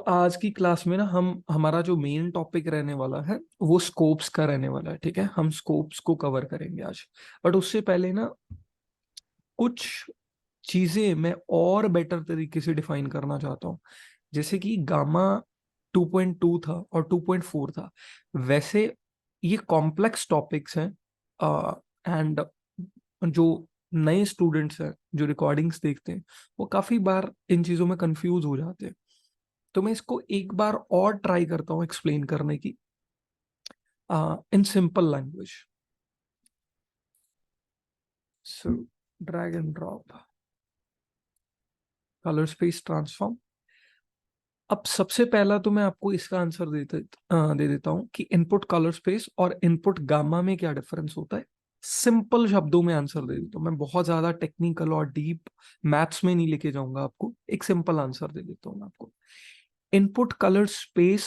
आज की क्लास में ना हम हमारा जो मेन टॉपिक रहने वाला है वो स्कोप्स का रहने वाला है। ठीक है, हम स्कोप्स को कवर करेंगे आज। बट उससे पहले ना कुछ चीजें मैं और बेटर तरीके से डिफाइन करना चाहता हूँ। जैसे कि गामा 2.2 था और 2.4 था, वैसे ये कॉम्प्लेक्स टॉपिक्स हैं। एंड जो नए स्टूडेंट्स हैं जो रिकॉर्डिंग्स देखते हैं वो काफी बार इन चीजों में कंफ्यूज हो जाते हैं। तो मैं इसको एक बार और ट्राई करता हूँ एक्सप्लेन करने की in simple language. So drag and drop colour space transform. अब सबसे पहला तो मैं आपको इसका आंसर दे देता हूं कि इनपुट कलर स्पेस और इनपुट गामा में क्या डिफरेंस होता है। सिंपल शब्दों में आंसर दे देता हूं, मैं बहुत ज्यादा टेक्निकल और डीप मैथ्स में नहीं लेके जाऊंगा आपको, एक सिंपल आंसर दे देता हूं मैं आपको। इनपुट कलर स्पेस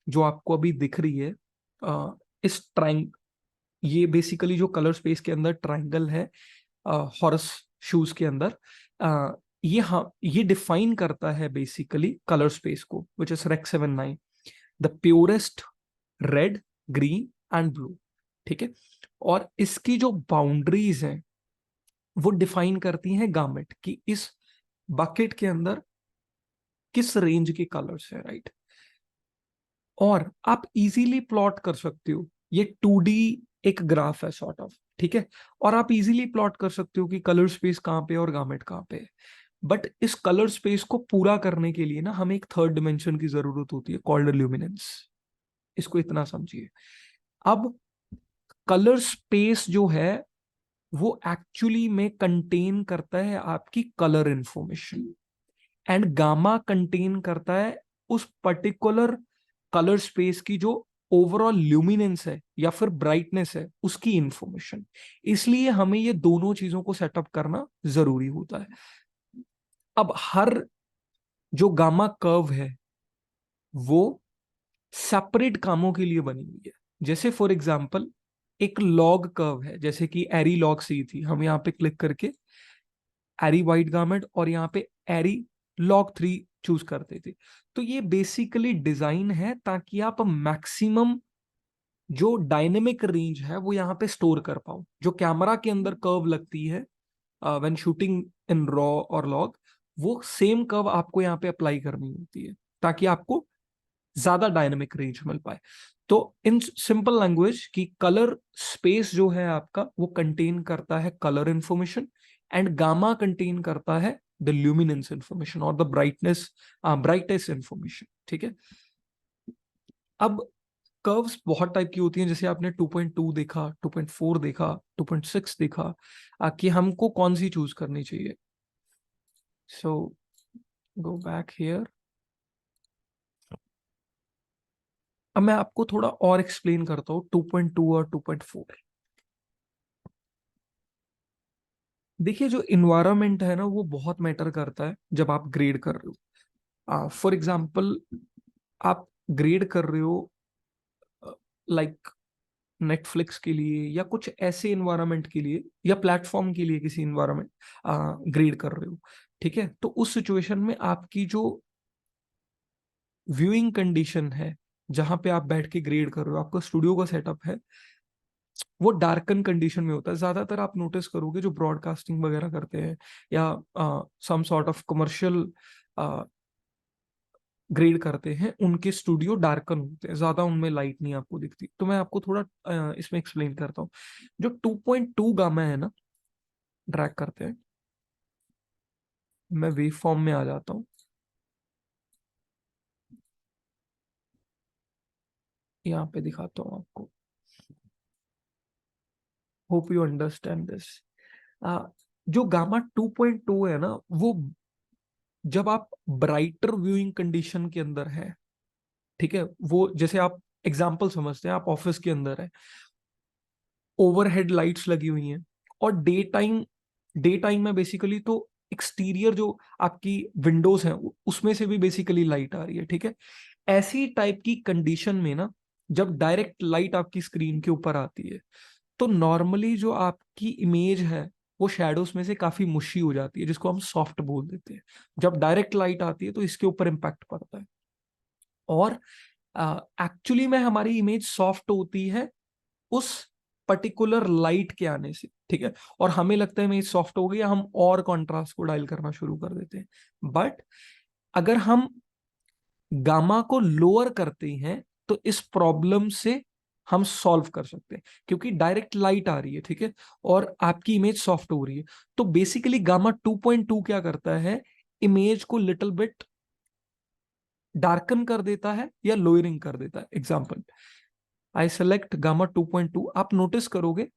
जो आपको अभी दिख रही है, इस ट्राइंग ये बेसिकली जो कलर स्पेस के अंदर ट्राइंगल है हॉर्स शूज के अंदर, ये हाँ ये डिफाइन करता है बेसिकली कलर स्पेस को, which is Rec 79, the purest red, green and blue. ठीक है, और इसकी जो बाउंड्रीज हैं वो डिफाइन करती हैं गामेट कि इस बकेट के अंदर किस रेंज के कलर्स है, राइट। और आप इजीली प्लॉट कर सकते हो, ये 2D एक ग्राफ है सॉर्ट ऑफ, ठीक है। और आप इजीली प्लॉट कर सकते हो कि कलर स्पेस कहाँ पे और गामेट कहाँ पे है। बट इस कलर स्पेस को पूरा करने के लिए ना हमें एक थर्ड डिमेंशन की जरूरत होती है, कॉल्ड ल्यूमिनेंस। इसको इतना समझिए। अब कलर स्पेस जो है वो एक्चुअली में कंटेन करता है आपकी colour information, and gamma contain करता है उस पर्टिकुलर कलर स्पेस की जो ओवरऑल ल्यूमिनेंस है या फिर ब्राइटनेस है उसकी इंफॉर्मेशन। इसलिए हमें ये दोनों चीजों को सेटअप करना जरूरी होता है। अब हर जो गामा कर्व है वो सेपरेट कामों के लिए बनी हुई है। जैसे फॉर एग्जांपल एक लॉग कर्व है, जैसे कि एरी लॉग सी थी, हम यहाँ पे क्लिक करके एरी वाइट गार्मेंट और यहाँ पे एरी लॉग 3 चूज करते थे। तो ये बेसिकली डिजाइन है ताकि आप मैक्सिमम जो डायनेमिक रेंज है वो यहाँ पे स्टोर कर पाओ। जो कैमरा के अंदर कर्व लगती है व्हेन शूटिंग इन रॉ और लॉग, वो सेम कर्व आपको यहाँ पे अप्लाई करनी होती है ताकि आपको ज्यादा डायनेमिक रेंज मिल पाए। तो इन सिंपल लैंग्वेज की कलर स्पेस जो है आपका वो कंटेन करता है colour information, and gamma contain करता है द ल्यूमिनेंस इंफॉर्मेशन और द ब्राइटनेस इंफॉर्मेशन। ठीक है। अब कर्व्स बहुत टाइप की होती हैं, जैसे आपने 2.2 देखा, 2.4 देखा, 2.6 देखा, कि हमको कौन सी चूज करनी चाहिए। सो गो बैक हियर। अब मैं आपको थोड़ा और एक्सप्लेन करता हूँ 2.2 और 2.4। देखिए जो इन्वायरमेंट है ना वो बहुत मैटर करता है जब आप ग्रेड कर रहे हो। फॉर एग्जाम्पल आप ग्रेड कर रहे हो लाइक नेटफ्लिक्स के लिए या कुछ ऐसे इन्वायरमेंट के लिए या प्लेटफॉर्म के लिए किसी इन्वायरमेंट ग्रेड कर रहे हो। ठीक है, तो उस सिचुएशन में आपकी जो व्यूइंग कंडीशन है जहां पे आप बैठ के ग्रेड कर रहे हो, आपका स्टूडियो का सेटअप है, वो डार्कन कंडीशन में होता है। ज्यादातर आप नोटिस करोगे जो ब्रॉडकास्टिंग वगैरह करते हैं या some sort of commercial grade करते हैं, उनके स्टूडियो डार्कन होते हैं, ज्यादा उनमें लाइट नहीं आपको दिखती। तो मैं आपको थोड़ा इसमें एक्सप्लेन करता हूँ। जो 2.2 गामा है ना, ड्रैग करते हैं, मैं वेव फॉर्म में आ जाता हूँ, यहाँ पे दिखाता हूँ आपको। Hope you understand this. जो गामा 2.2 है ना, वो जब आप ब्राइटर व्यूइंग कंडीशन के अंदर है, ठीक है, वो जैसे आप एग्जाम्पल समझते हैं, आप ऑफिस के अंदर है, ओवरहेड लाइट्स लगी हुई हैं, और डे टाइम में बेसिकली तो एक्सटीरियर जो आपकी विंडोज हैं उसमें से भी बेसिकली लाइट आ रही है। ठीक है, ऐसी टाइप की कंडीशन में ना जब डायरेक्ट लाइट आपकी स्क्रीन के ऊपर आती है तो नॉर्मली जो आपकी इमेज है वो शेडोज में से काफी मुशी हो जाती है, जिसको हम सॉफ्ट बोल देते हैं। जब डायरेक्ट लाइट आती है तो इसके ऊपर इम्पैक्ट पड़ता है। और एक्चुअली में हमारी इमेज सॉफ्ट होती है उस पर्टिकुलर लाइट के आने से, ठीक है। और हमें लगता है इमेज सॉफ्ट हो गई, हम और कॉन्ट्रास्ट को डायल करना शुरू कर देते हैं। बट अगर हम गामा को लोअर करते हैं तो इस प्रॉब्लम से हम सॉल्व कर सकते हैं, क्योंकि डायरेक्ट लाइट आ रही है, ठीक है, और आपकी इमेज सॉफ्ट हो रही है। तो बेसिकली गामा 2.2 क्या करता है, इमेज को लिटिल बिट डार्कन कर देता है या लोअरिंग कर देता है। एग्जाम्पल, आई सेलेक्ट गामा 2.2, आप नोटिस करोगे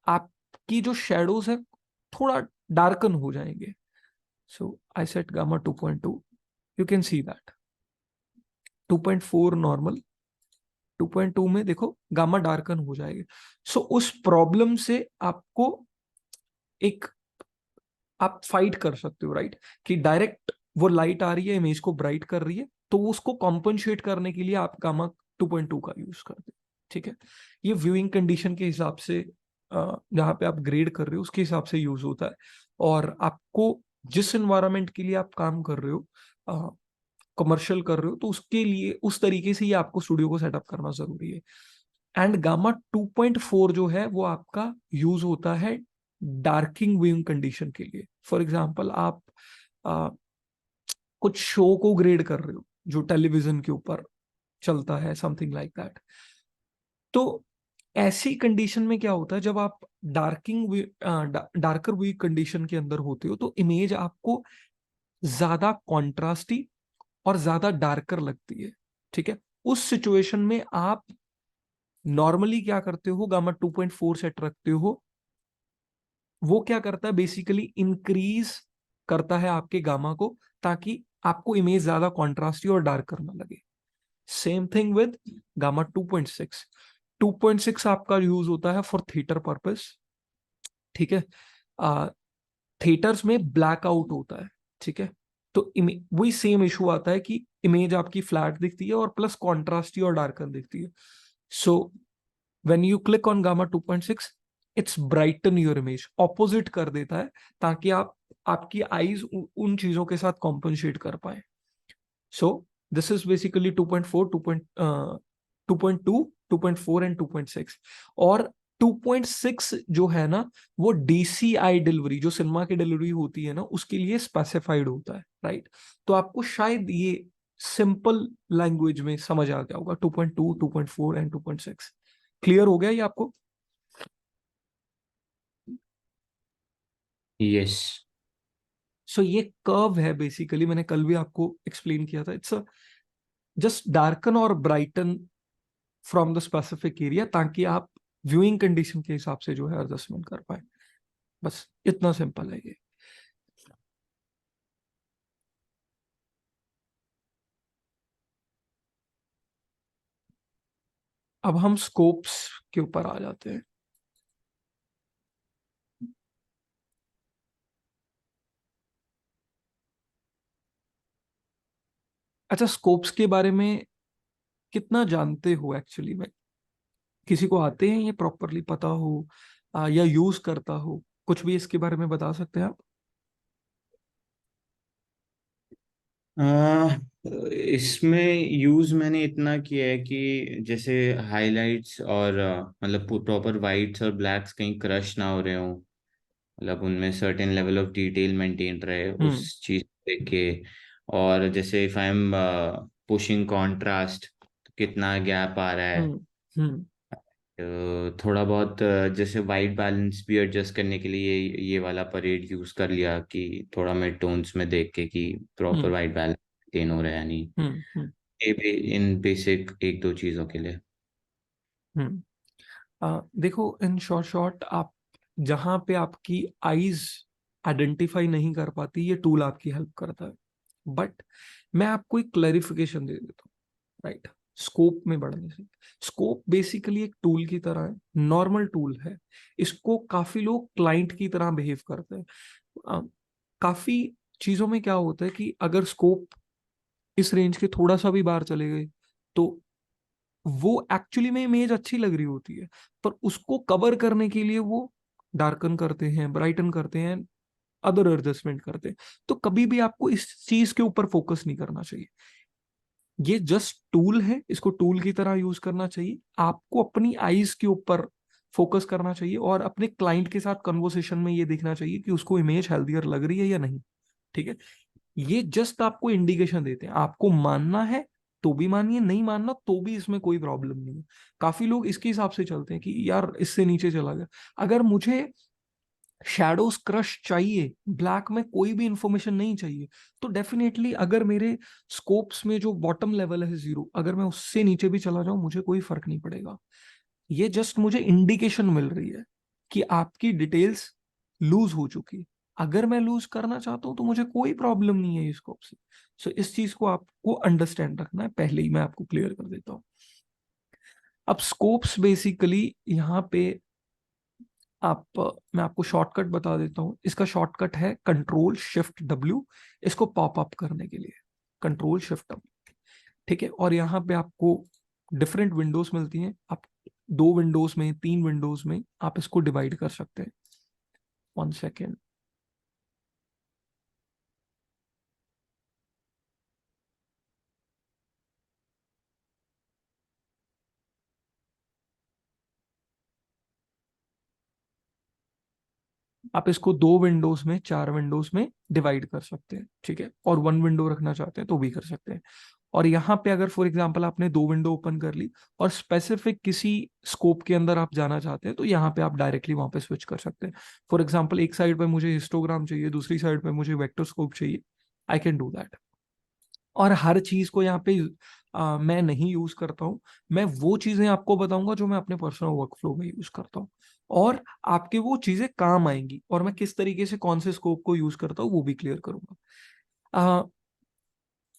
आपकी जो शेडोज है थोड़ा डार्कन हो जाएंगे। So I set gamma 2.2, you can see that 2.4 normal, 2.2 में देखो गामा डार्कन हो जाएगी। सो उस प्रॉब्लम से आपको एक आप फाइट कर सकते हो, राइट, कि डायरेक्ट वो लाइट आ रही है, इमेज को ब्राइट कर रही है, तो उसको कॉम्पनसेट करने के लिए आप गामा 2.2 का यूज करते हो, ठीक है। ये व्यूइंग कंडीशन के हिसाब से जहाँ पे आप ग्रेड कर रहे हो उसके हिसाब से यूज होता है। और आपको जिस एनवायरनमेंट के लिए आप काम कर रहे हो, कमर्शियल कर रहे हो, तो उसके लिए उस तरीके से ही आपको स्टूडियो को सेटअप करना जरूरी है। एंड गामा 2.4 जो है वो आपका यूज होता है डार्किंग व्यूइंग कंडीशन के लिए। फॉर एग्जांपल, आप आ, कुछ शो को ग्रेड कर रहे हो जो टेलीविजन के ऊपर चलता है, समथिंग लाइक दैट। तो ऐसी कंडीशन में क्या होता है, जब आप डार्कर व्यू कंडीशन के अंदर होते हो तो इमेज आपको ज्यादा कॉन्ट्रास्टी और ज्यादा डार्कर लगती है, ठीक है। उस सिचुएशन में आप नॉर्मली क्या करते हो, गामा 2.4 सेट रखते हो। वो क्या करता है, बेसिकली इंक्रीज करता है आपके गामा को, ताकि आपको इमेज ज्यादा कॉन्ट्रास्टी और डार्क करना लगे। Same thing with gamma 2.6। 2.6 आपका यूज होता है फॉर थिएटर पर्पस, ठीक है। थिएटर्स में ब्लैकआउट होता है, ठीक है। तो वही सेम इशू आता है कि इमेज आपकी फ्लैट दिखती है और प्लस कॉन्ट्रास्टी और डार्कर दिखती है। So when you click on gamma 2.6, it's brighten your image, opposite कर देता है, ताकि आप आपकी आईज उन चीजों के साथ कॉम्पनसेट कर पाए। So this is basically 2.4, 2.2, 2.4 and 2.6। और 2.6 जो है ना, वो DCI डिलीवरी, जो सिनेमा की डिलीवरी होती है ना, उसके लिए स्पेसिफाइड होता है, राइट। तो आपको शायद ये सिंपल लैंग्वेज में समझ आ गया होगा, 2.2, 2.4 एंड 2.6। क्लियर हो गया ये आपको? यस। सो ये कर्व है बेसिकली, मैंने कल भी आपको एक्सप्लेन किया था। इट्स जस्ट डार्कन और brighten from the specific area, ताकि आप व्यूइंग कंडीशन के हिसाब से जो है एडजस्टमेंट कर पाए। बस इतना सिंपल है ये। अब हम स्कोप्स के ऊपर आ जाते हैं। अच्छा, स्कोप्स के बारे में कितना जानते हो एक्चुअली में? किसी को आते हैं ये प्रॉपरली पता हो, या यूज करता हो? कुछ भी इसके बारे में बता सकते हैं आप? आ, इसमें यूज मैंने इतना किया है कि जैसे हाइलाइट्स और मतलब प्रॉपर वाइट्स और ब्लैक्स कहीं क्रश ना हो रहे हो, मतलब उनमें certain level of detail maintain रहे हम्म। उस चीज देख के। और जैसे if I am pushing contrast, तो कितना गैप आ रहा है। हम्म। हम्म। थोड़ा बहुत जैसे वाइट बैलेंस भी एडजस्ट करने के लिए ये वाला परेड यूज कर लिया कि थोड़ा मिड टोन्स में देख के कि प्रॉपर हम्म। वाइट बैलेंस मेंटेन हो रहा है या नहीं। हम्म। ये भी इन बेसिक एक दो चीजों के लिए। हम्म। देखो, इन शॉर्ट शॉर्ट आप जहां पे आपकी आईज आइडेंटिफाई नहीं कर पाती, ये टूल आपकी हेल्प करता है। बट मैं आपको एक क्लैरिफिकेशन दे देता हूँ, राइट। स्कोप में बढ़ने से, स्कोप बेसिकली एक टूल की तरह है, नॉर्मल टूल है। इसको काफी लोग क्लाइंट की तरह बिहेव करते हैं। अ, काफी चीजों में क्या होता है कि अगर स्कोप इस रेंज के थोड़ा सा भी बाहर चले गए, तो वो एक्चुअली में इमेज अच्छी लग रही होती है, पर उसको कवर करने के लिए वो डार्कन करते हैं, ब्राइटन करते हैं, अदर एडजस्टमेंट करते हैं। तो कभी भी आपको इस चीज के ऊपर फोकस नहीं करना चाहिए। ये जस्ट टूल है, इसको टूल की तरह यूज करना चाहिए। आपको अपनी आईज के ऊपर फोकस करना चाहिए और अपने क्लाइंट के साथ कन्वर्सेशन में ये देखना चाहिए कि उसको इमेज हेल्दियर लग रही है या नहीं। ठीक है, ये जस्ट आपको इंडिकेशन देते हैं। आपको मानना है तो भी मानिए, नहीं मानना तो भी इसमें कोई प्रॉब्लम नहीं है। काफी लोग इसके हिसाब से चलते हैं कि यार इससे नीचे चला गया। अगर मुझे शैडोज क्रश चाहिए, ब्लैक में कोई भी इंफॉर्मेशन नहीं चाहिए, तो डेफिनेटली अगर मेरे स्कोप्स में जो बॉटम लेवल है 0, अगर मैं उससे नीचे भी चला जाऊं मुझे कोई फर्क नहीं पड़ेगा। ये जस्ट मुझे इंडिकेशन मिल रही है कि आपकी डिटेल्स लूज हो चुकी है। अगर मैं लूज करना चाहता हूं तो मुझे कोई प्रॉब्लम नहीं है इस स्कोप से। सो इस चीज को आपको अंडरस्टैंड रखना है, पहले ही मैं आपको क्लियर कर देता हूं। अब स्कोप्स बेसिकली यहाँ पे आप, मैं आपको शॉर्टकट बता देता हूँ। इसका शॉर्टकट है Ctrl+Shift+W, इसको पॉप अप करने के लिए Ctrl+Shift+W। ठीक है, और यहाँ पे आपको डिफरेंट विंडोज मिलती हैं। आप 2 विंडोज में, 3 विंडोज में आप इसको डिवाइड कर सकते हैं। 1 सेकेंड। आप इसको 2 विंडोज में, 4 विंडोज में डिवाइड कर सकते हैं। ठीक है, और 1 विंडो रखना चाहते हैं तो भी कर सकते हैं। और यहाँ पे अगर फॉर एग्जांपल आपने 2 विंडो ओपन कर ली और स्पेसिफिक किसी स्कोप के अंदर आप जाना चाहते हैं तो यहाँ पे आप डायरेक्टली वहां पे स्विच कर सकते हैं। फॉर एग्जांपल एक साइड पे मुझे हिस्टोग्राम चाहिए, दूसरी साइड पे मुझे वेक्टर स्कोप चाहिए, आई कैन डू दैट। और हर चीज को यहाँ पे मैं नहीं यूज करता हूँ। मैं वो चीजें आपको बताऊंगा जो मैं अपने पर्सनल वर्कफ्लो में यूज करता हूँ, और आपके वो चीजें काम आएंगी। और मैं किस तरीके से कौन से स्कोप को यूज करता हूँ वो भी क्लियर करूंगा।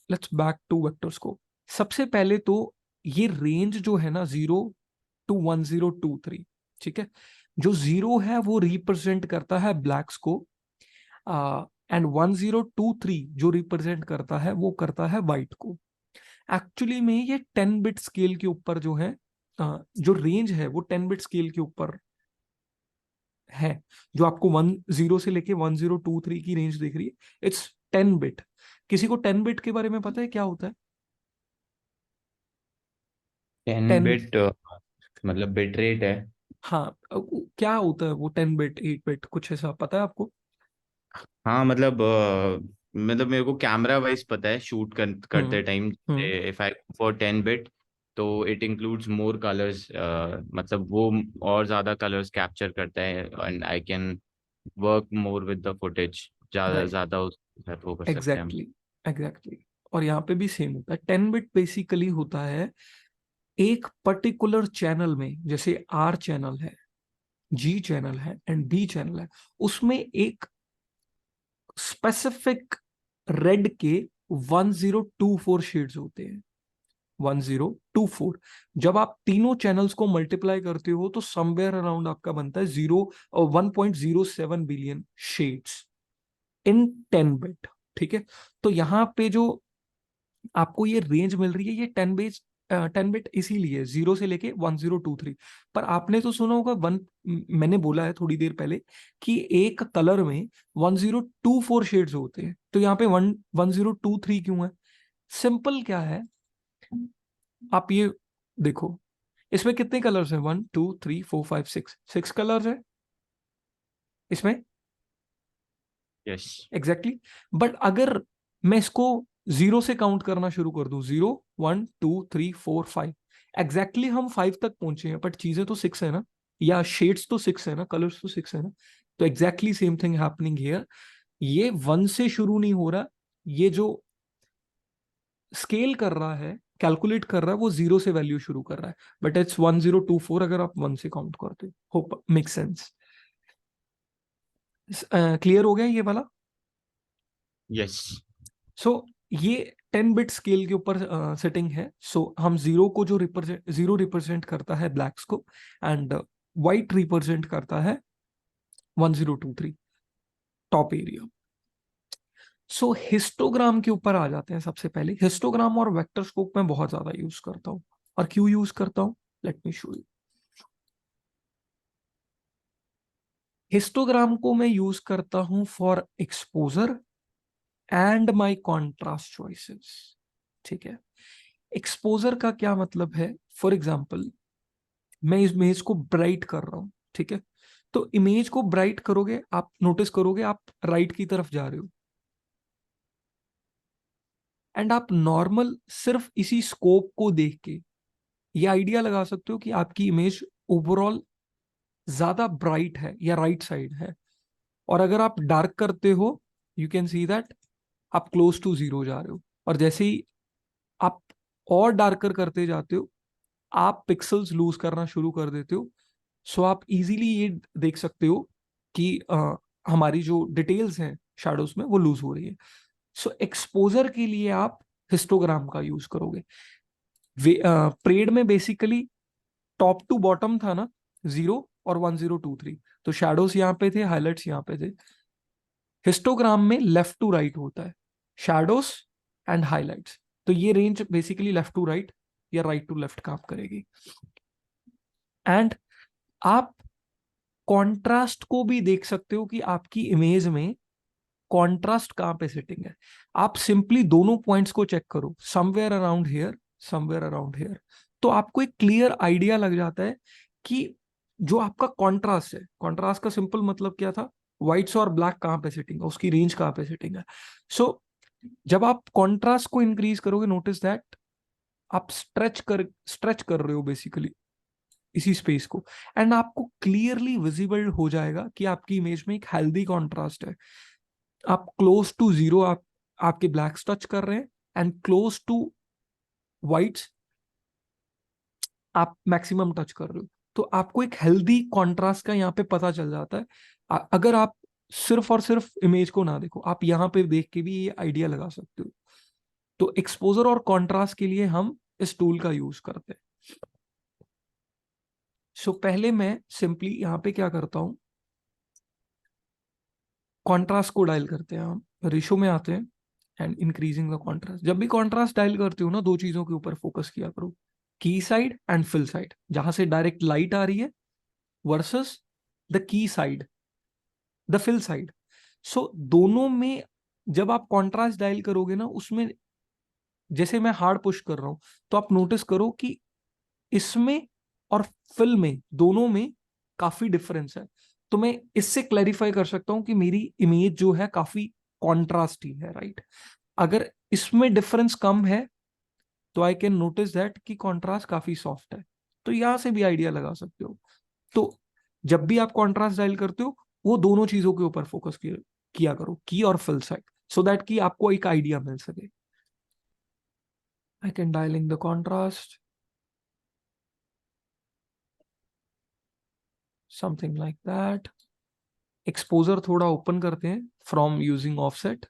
Let's back to vector scope. सबसे पहले तो ये रेंज जो है ना 0 to 1023, ठीक है। जो 0 है वो रिप्रेजेंट करता है ब्लैक्स को, एंड 1023 जो रिप्रेजेंट करता है वो करता है व्हाइट को। एक्चुअली में ये 10 बिट स्केल के ऊपर जो है, जो रेंज है वो 10 बिट स्केल के ऊपर है। जो आपको 10 से लेके 1023 की रेंज देख रही है, इट्स 10 बिट। किसी को 10 बिट के बारे में पता है क्या होता है? 10 10, बिट मतलब बिट रेट है। हाँ, क्या होता है वो 10 बिट, 8 बिट, कुछ ऐसा पता है आपको? हाँ मतलब मेरे को कैमरा वाइज पता है, शूट हम्म। करते time hmm. If I for 10 bit, तो इट इंक्लूड्स मोर कलर्स, मतलब वो और ज्यादा कलर्स कैप्चर करता है and I can work more with the footage, ज्यादा राइट, ज्यादा उसके साथ वो कर सकते हैं हम। Exactly, exactly. और यहाँ पे भी सेम होता है। 10 बिट बेसिकली होता है एक पर्टिकुलर चैनल में, जैसे आर चैनल है, जी चैनल है एंड बी चैनल है, उसमें एक स्पेसिफिक रेड के 1024 शेड्स होते हैं। 1024। जब आप तीनों चैनल्स को मल्टीप्लाई करते हो तो समवेयर अराउंड आपका बनता है 1.07 बिलियन शेड्स इन 10 बिट। ठीक है, तो यहाँ पे जो आपको ये रेंज मिल रही है ये 10 बिट इसीलिए 0 से लेके 1023। पर आपने तो सुना होगा मैंने बोला है थोड़ी देर पहले कि एक कलर में 1024 शेड्स होते हैं, तो यहाँ पे 1023 क्यों है? सिंपल क्या है, आप ये देखो, इसमें कितने कलर्स हैं? 1 2 3 4 5 6, 6 कलर्स है इसमें। यस। Exactly exactly। बट अगर मैं इसको 0 से काउंट करना शुरू कर दूं, 0 1 2 3 4 5, एग्जैक्टली हम 5 तक पहुंचे हैं, बट चीजें तो 6 है ना, या शेड्स तो 6 है ना, कलर्स तो 6 है ना। तो exactly same thing happening here. ये 1 से शुरू नहीं हो रहा, ये जो स्केल कर रहा है, कैलकुलेट कर रहा है, वो 0 से वैल्यू शुरू कर रहा है। बट इट्स 1024 अगर आप 1 से काउंट करते हो। Hope make sense? क्लियर हो गया ये वाला? यस। सो ये 10 बिट स्केल के ऊपर सेटिंग है। सो हम 0 को जो रिप्रेजेंट, 0 रिप्रेजेंट करता है ब्लैक्स को, एंड व्हाइट रिप्रेजेंट करता है 1023 टॉप एरिया। सो हिस्टोग्राम के ऊपर आ जाते हैं। सबसे पहले हिस्टोग्राम और वेक्टर स्कोप में बहुत ज्यादा यूज करता हूँ। और क्यों यूज करता हूँ, let me show you. Histogram को मैं यूज करता हूं for exposure and my contrast choices. ठीक है, एक्सपोजर का क्या मतलब है? फॉर एग्जाम्पल, मैं इस इमेज को ब्राइट कर रहा हूं, ठीक है? तो इमेज को ब्राइट करोगे, आप नोटिस करोगे आप राइट की तरफ जा रहे हो, एंड आप नॉर्मल सिर्फ इसी स्कोप को देख के ये आइडिया लगा सकते हो कि आपकी इमेज ओवरऑल ज्यादा ब्राइट है या राइट साइड है। और अगर आप डार्क करते हो, यू कैन सी दैट आप क्लोज टू जीरो जा रहे हो। और जैसे ही आप और डार्कर करते जाते हो, आप पिक्सल्स लूज करना शुरू कर देते हो। सो आप इजीली ये देख सकते हो कि हमारी जो डिटेल्स हैं शैडोज में वो लूज हो रही है। सो एक्सपोजर के लिए आप हिस्टोग्राम का यूज करोगे। परेड में बेसिकली टॉप टू बॉटम था ना, 0 और 1023, तो शैडोज यहाँ पे थे, हाईलाइट्स यहाँ पे थे। हिस्टोग्राम में लेफ्ट टू राइट होता है, शैडोज एंड हाईलाइट्स। तो ये range basically left to right या राइट टू लेफ्ट काम करेगी। एंड आप कॉन्ट्रास्ट को भी देख सकते हो कि आपकी इमेज में कॉन्ट्रास्ट कहां पे सेटिंग है। आप सिंपली दोनों पॉइंट्स को चेक करो, somewhere around hair, somewhere around hair, तो आपको एक क्लियर आइडिया लग जाता है कि जो आपका कॉन्ट्रास्ट है, कॉन्ट्रास्ट का सिंपल मतलब क्या था, व्हाइट्स और ब्लैक कहां पे सेटिंग है, उसकी रेंज कहां पे सेटिंग है। सो जब आप कॉन्ट्रास्ट को इंक्रीज करोगे, नोटिस दैट आप स्ट्रेच कर रहे हो बेसिकली इसी स्पेस को, एंड आपको क्लियरली विजिबल हो जाएगा कि आपकी इमेज में एक हेल्दी कॉन्ट्रास्ट है। आप क्लोज टू जीरो आप आपके ब्लैक्स टच कर रहे हैं, एंड क्लोज टू व्हाइट्स आप मैक्सिमम टच कर रहे हो। तो आपको एक हेल्दी कॉन्ट्रास्ट का यहाँ पे पता चल जाता है। अगर आप सिर्फ और सिर्फ इमेज को ना देखो, आप यहाँ पे देख के भी ये आइडिया लगा सकते हो। तो एक्सपोजर और कॉन्ट्रास्ट के लिए हम इस टूल का यूज करते हैं। सो पहले मैं सिंपली यहाँ पे क्या करता हूँ, कॉन्ट्रास्ट को डायल करते हैं, हम रेशो में आते हैं एंड इंक्रीजिंग द कॉन्ट्रास्ट। जब भी कॉन्ट्रास्ट डायल करते हो ना, दो चीजों के ऊपर फोकस किया करो, की साइड एंड फिल साइड, जहां से डायरेक्ट लाइट आ रही है, versus the key side, the fill side. So दोनों में जब आप कॉन्ट्रास्ट डायल करोगे ना, उसमें जैसे मैं हार्ड पुश कर रहा हूं, तो आप नोटिस करो कि इसमें और फिल में, दोनों में काफी डिफरेंस है। तो मैं इससे क्लैरिफाई कर सकता हूं कि मेरी इमेज जो है काफी कॉन्ट्रास्टी है, राइट? अगर इसमें डिफरेंस कम है, तो आई कैन नोटिस दैट कि कॉन्ट्रास्ट काफी सॉफ्ट है। तो यहां से भी आइडिया लगा सकते हो। तो जब भी आप कॉन्ट्रास्ट डायल करते हो, वो दोनों चीजों के ऊपर फोकस किया करो, की और फिल साइड, सो दैट कि आपको एक आइडिया मिल सके। I can dialling the contrast something like that. Exposure थोड़ा ओपन करते हैं फ्रॉम यूजिंग ऑफसेट।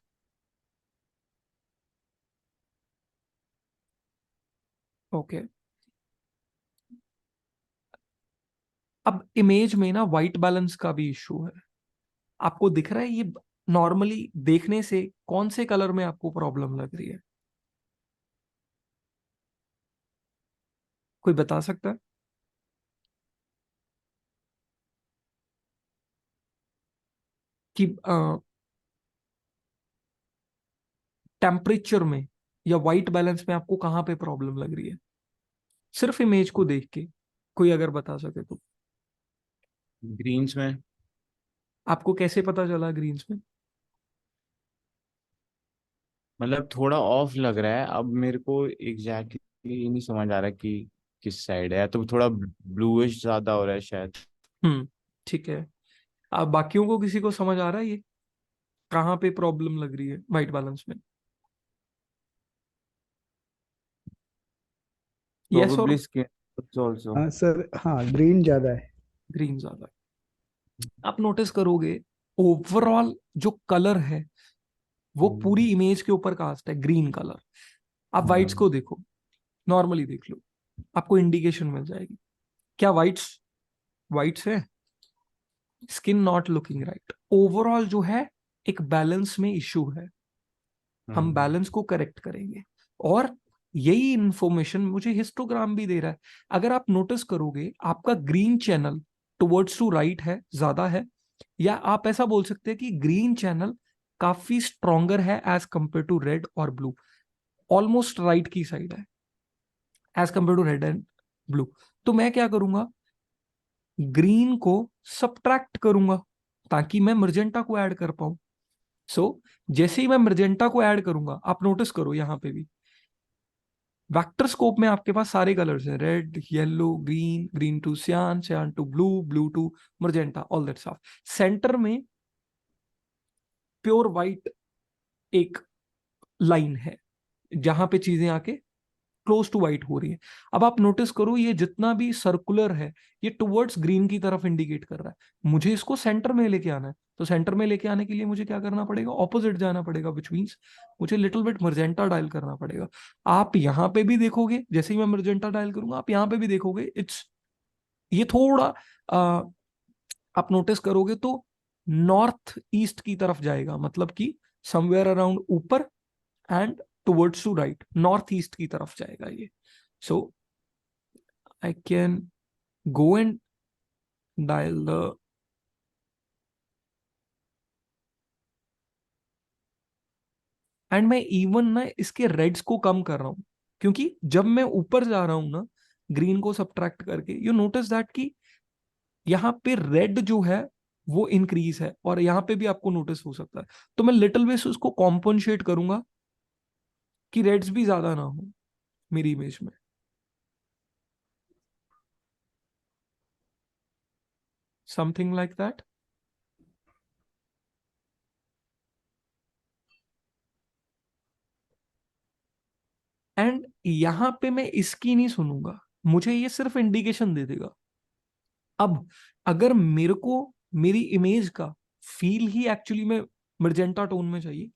ओके, अब इमेज में ना वाइट बैलेंस का भी इशू है। आपको दिख रहा है ये? नॉर्मली देखने से कौन से कलर में आपको प्रॉब्लम लग रही है? कोई बता सकता है? कि टेम्परेचर में या वाइट बैलेंस में आपको कहाँ पे प्रॉब्लम लग रही है, सिर्फ इमेज को देख के कोई अगर बता सके तो। ग्रीन्स में। आपको कैसे पता चला ग्रीन्स में? मतलब थोड़ा ऑफ लग रहा है अब मेरे को, एग्जैक्टली नहीं समझ आ रहा कि किस साइड है, तो थोड़ा ब्लूइश ज्यादा हो रहा है शायद। ठीक है। आप बाकियों को किसी को समझ आ रहा है ये कहाँ पे प्रॉब्लम लग रही है वाइट बैलेंस में? यस और प्रोबेबली स्किन ऑल्सो। हाँ सर, हाँ ग्रीन ज्यादा है। ग्रीन ज्यादा है। आप नोटिस करोगे ओवरऑल जो कलर है वो पूरी इमेज के ऊपर कास्ट है, ग्रीन कलर। आप वाइट्स को देखो, नॉर्मली देख लो, आपको इंडिकेशन मिल जाएगी। क्या वाइट्स वाइट्स है? Skin not looking right. Overall जो है एक बैलेंस में इश्यू है। हम बैलेंस को करेक्ट करेंगे, और यही इंफॉर्मेशन मुझे हिस्टोग्राम भी दे रहा है। अगर आप नोटिस करोगे, आपका green channel towards to right है, ज्यादा है, या आप ऐसा बोल सकते हैं कि ग्रीन चैनल काफी स्ट्रॉन्गर है एज कंपेयर टू रेड और ब्लू, ऑलमोस्ट राइट की साइड है। As compare to red and blue. तो मैं क्या करूंगा, ग्रीन को सब्ट्रैक्ट करूंगा ताकि मैं मर्जेंटा को ऐड कर पाऊं। सो जैसे ही मैं मर्जेंटा को ऐड करूंगा, आप नोटिस करो यहां पे भी वेक्टर स्कोप में आपके पास सारे कलर्स हैं, red, yellow, green, green to cyan, cyan to blue, blue to magenta, all that stuff. Centre में प्योर वाइट एक लाइन है जहां पे चीजें आके क्लोज टू वाइट हो रही है। अब आप नोटिस करो ये जितना भी सर्कुलर है ये टुवर्ड्स ग्रीन की तरफ इंडिकेट कर रहा है। मुझे इसको सेंटर में लेके आना है, तो सेंटर में लेके आने के लिए मुझे क्या करना पड़ेगा, ऑपोजिट जाना पड़ेगा, विच मीन्स मुझे लिटिल बिट मर्जेंटा डायल करना पड़ेगा। आप यहां पे भी देखोगे, जैसे ही मैं मर्जेंटा डायल करूंगा आप यहां पे भी देखोगे इट्स ये थोड़ा आ, आप नोटिस करोगे तो नॉर्थ ईस्ट की तरफ जाएगा, मतलब कि समवेयर अराउंड ऊपर and towards to right, north east की तरफ जाएगा ये। So I can go and dial the end मैं इवन ना इसके रेड्स को कम कर रहा हूं, क्योंकि जब मैं ऊपर जा रहा हूं ना ग्रीन को सब्ट्रैक्ट करके, यू नोटिस दैट कि यहाँ पे रेड जो है वो इंक्रीज है, और यहाँ पे भी आपको नोटिस हो सकता है। तो मैं लिटिल बेस उसको कॉम्पनसेट करूंगा कि रेड्स भी ज्यादा ना हो मेरी इमेज में, समथिंग लाइक दैट। एंड यहां पे मैं इसकी नहीं सुनूंगा, मुझे ये सिर्फ इंडिकेशन दे देगा। अब अगर मेरे को मेरी इमेज का फील ही एक्चुअली में मर्जेंटा टोन में चाहिए,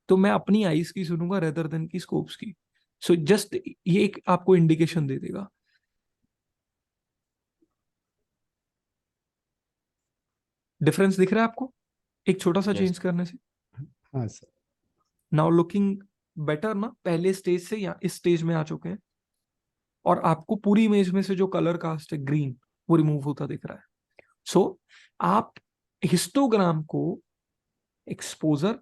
तो मैं अपनी आईज की सुनूंगा रेदर देन की स्कोप्स की। सो जस्ट ये एक आपको इंडिकेशन दे देगा। डिफरेंस दिख रहा है आपको एक छोटा सा यस। चेंज करने से? हाँ सर। नाउ लुकिंग बेटर ना, पहले स्टेज से या इस स्टेज में आ चुके हैं, और आपको पूरी इमेज में से जो कलर कास्ट है ग्रीन वो रिमूव होता दिख रहा है। सो आप हिस्टोग्राम को एक्सपोजर,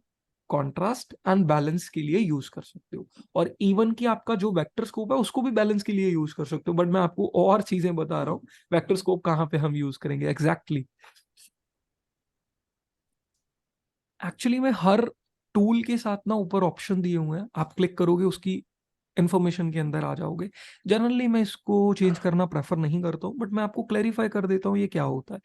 कॉन्ट्रास्ट एंड बैलेंस के लिए यूज कर सकते हो, और इवन कि आपका जो वेक्टर स्कोप है उसको भी बैलेंस के लिए यूज कर सकते हो। बट मैं आपको और चीजें बता रहा हूँ वेक्टर स्कोप कहाँ पे हम यूज करेंगे एग्जैक्टली। एक्चुअली में हर टूल के साथ ना ऊपर ऑप्शन दिए हुए हैं, आप क्लिक करोगे उसकी इंफॉर्मेशन के अंदर आ जाओगे। जनरली मैं इसको चेंज करना प्रेफर नहीं करता हूँ, बट मैं आपको क्लैरिफाई कर देता हूँ ये क्या होता है।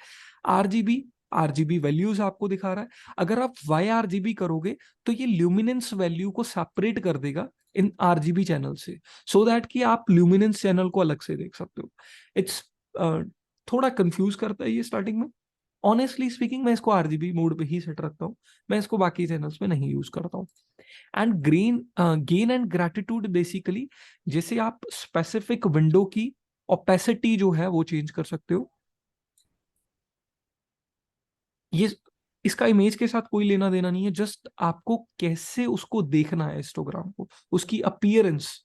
आरजीबी, आरजीबी वैल्यूज आपको दिखा रहा है। अगर आप वाई आरजीबी करोगे तो ये ल्यूमिनेंस वैल्यू को सेपरेट कर देगा इन आरजीबी चैनल से, सो दैट कि आप ल्यूमिनेंस चैनल को अलग से देख सकते हो। इट्स थोड़ा कंफ्यूज करता है ये स्टार्टिंग में। ऑनेस्टली स्पीकिंग मैं इसको आरजीबी मोड पे ही सेट रखता हूँ, मैं इसको बाकी चैनल्स में नहीं यूज करता हूँ। And green gain and gratitude basically, जैसे आप स्पेसिफिक विंडो की ओपेसिटी जो है वो चेंज कर सकते हो। ये इसका इमेज के साथ कोई लेना देना नहीं है, जस्ट आपको कैसे उसको देखना है हिस्टोग्राम को, उसकी अपीयरेंस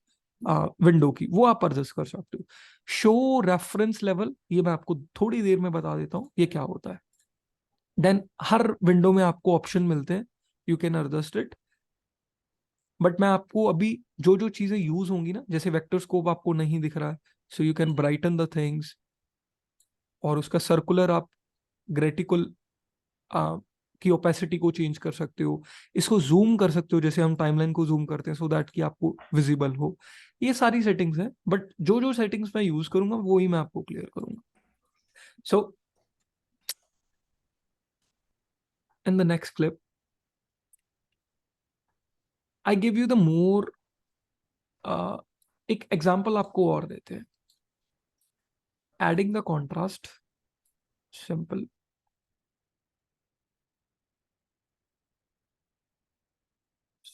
विंडो की वो आप एडजस्ट कर सकते हो। शो रेफरेंस लेवल, ये मैं आपको थोड़ी देर में बता देता हूँ ये क्या होता है। देन हर विंडो में आपको ऑप्शन मिलते हैं, you can adjust it. But मैं आपको अभी जो जो चीजें यूज होंगी ना, जैसे वेक्टर स्कोप आपको नहीं दिख रहा है, so you can brighten the things, और उसका सर्कुलर आप ग्रेटिकुल की ओपेसिटी को चेंज कर सकते हो। इसको जूम कर सकते हो जैसे हम टाइमलाइन को जूम करते हैं, सो दैट कि आपको विजिबल हो। ये सारी सेटिंग्स हैं, बट जो जो सेटिंग्स मैं यूज करूंगा वो ही मैं आपको क्लियर करूंगा। So in the next clip I give you the more, एक एग्जाम्पल आपको और देते हैं। Adding the contrast, simple,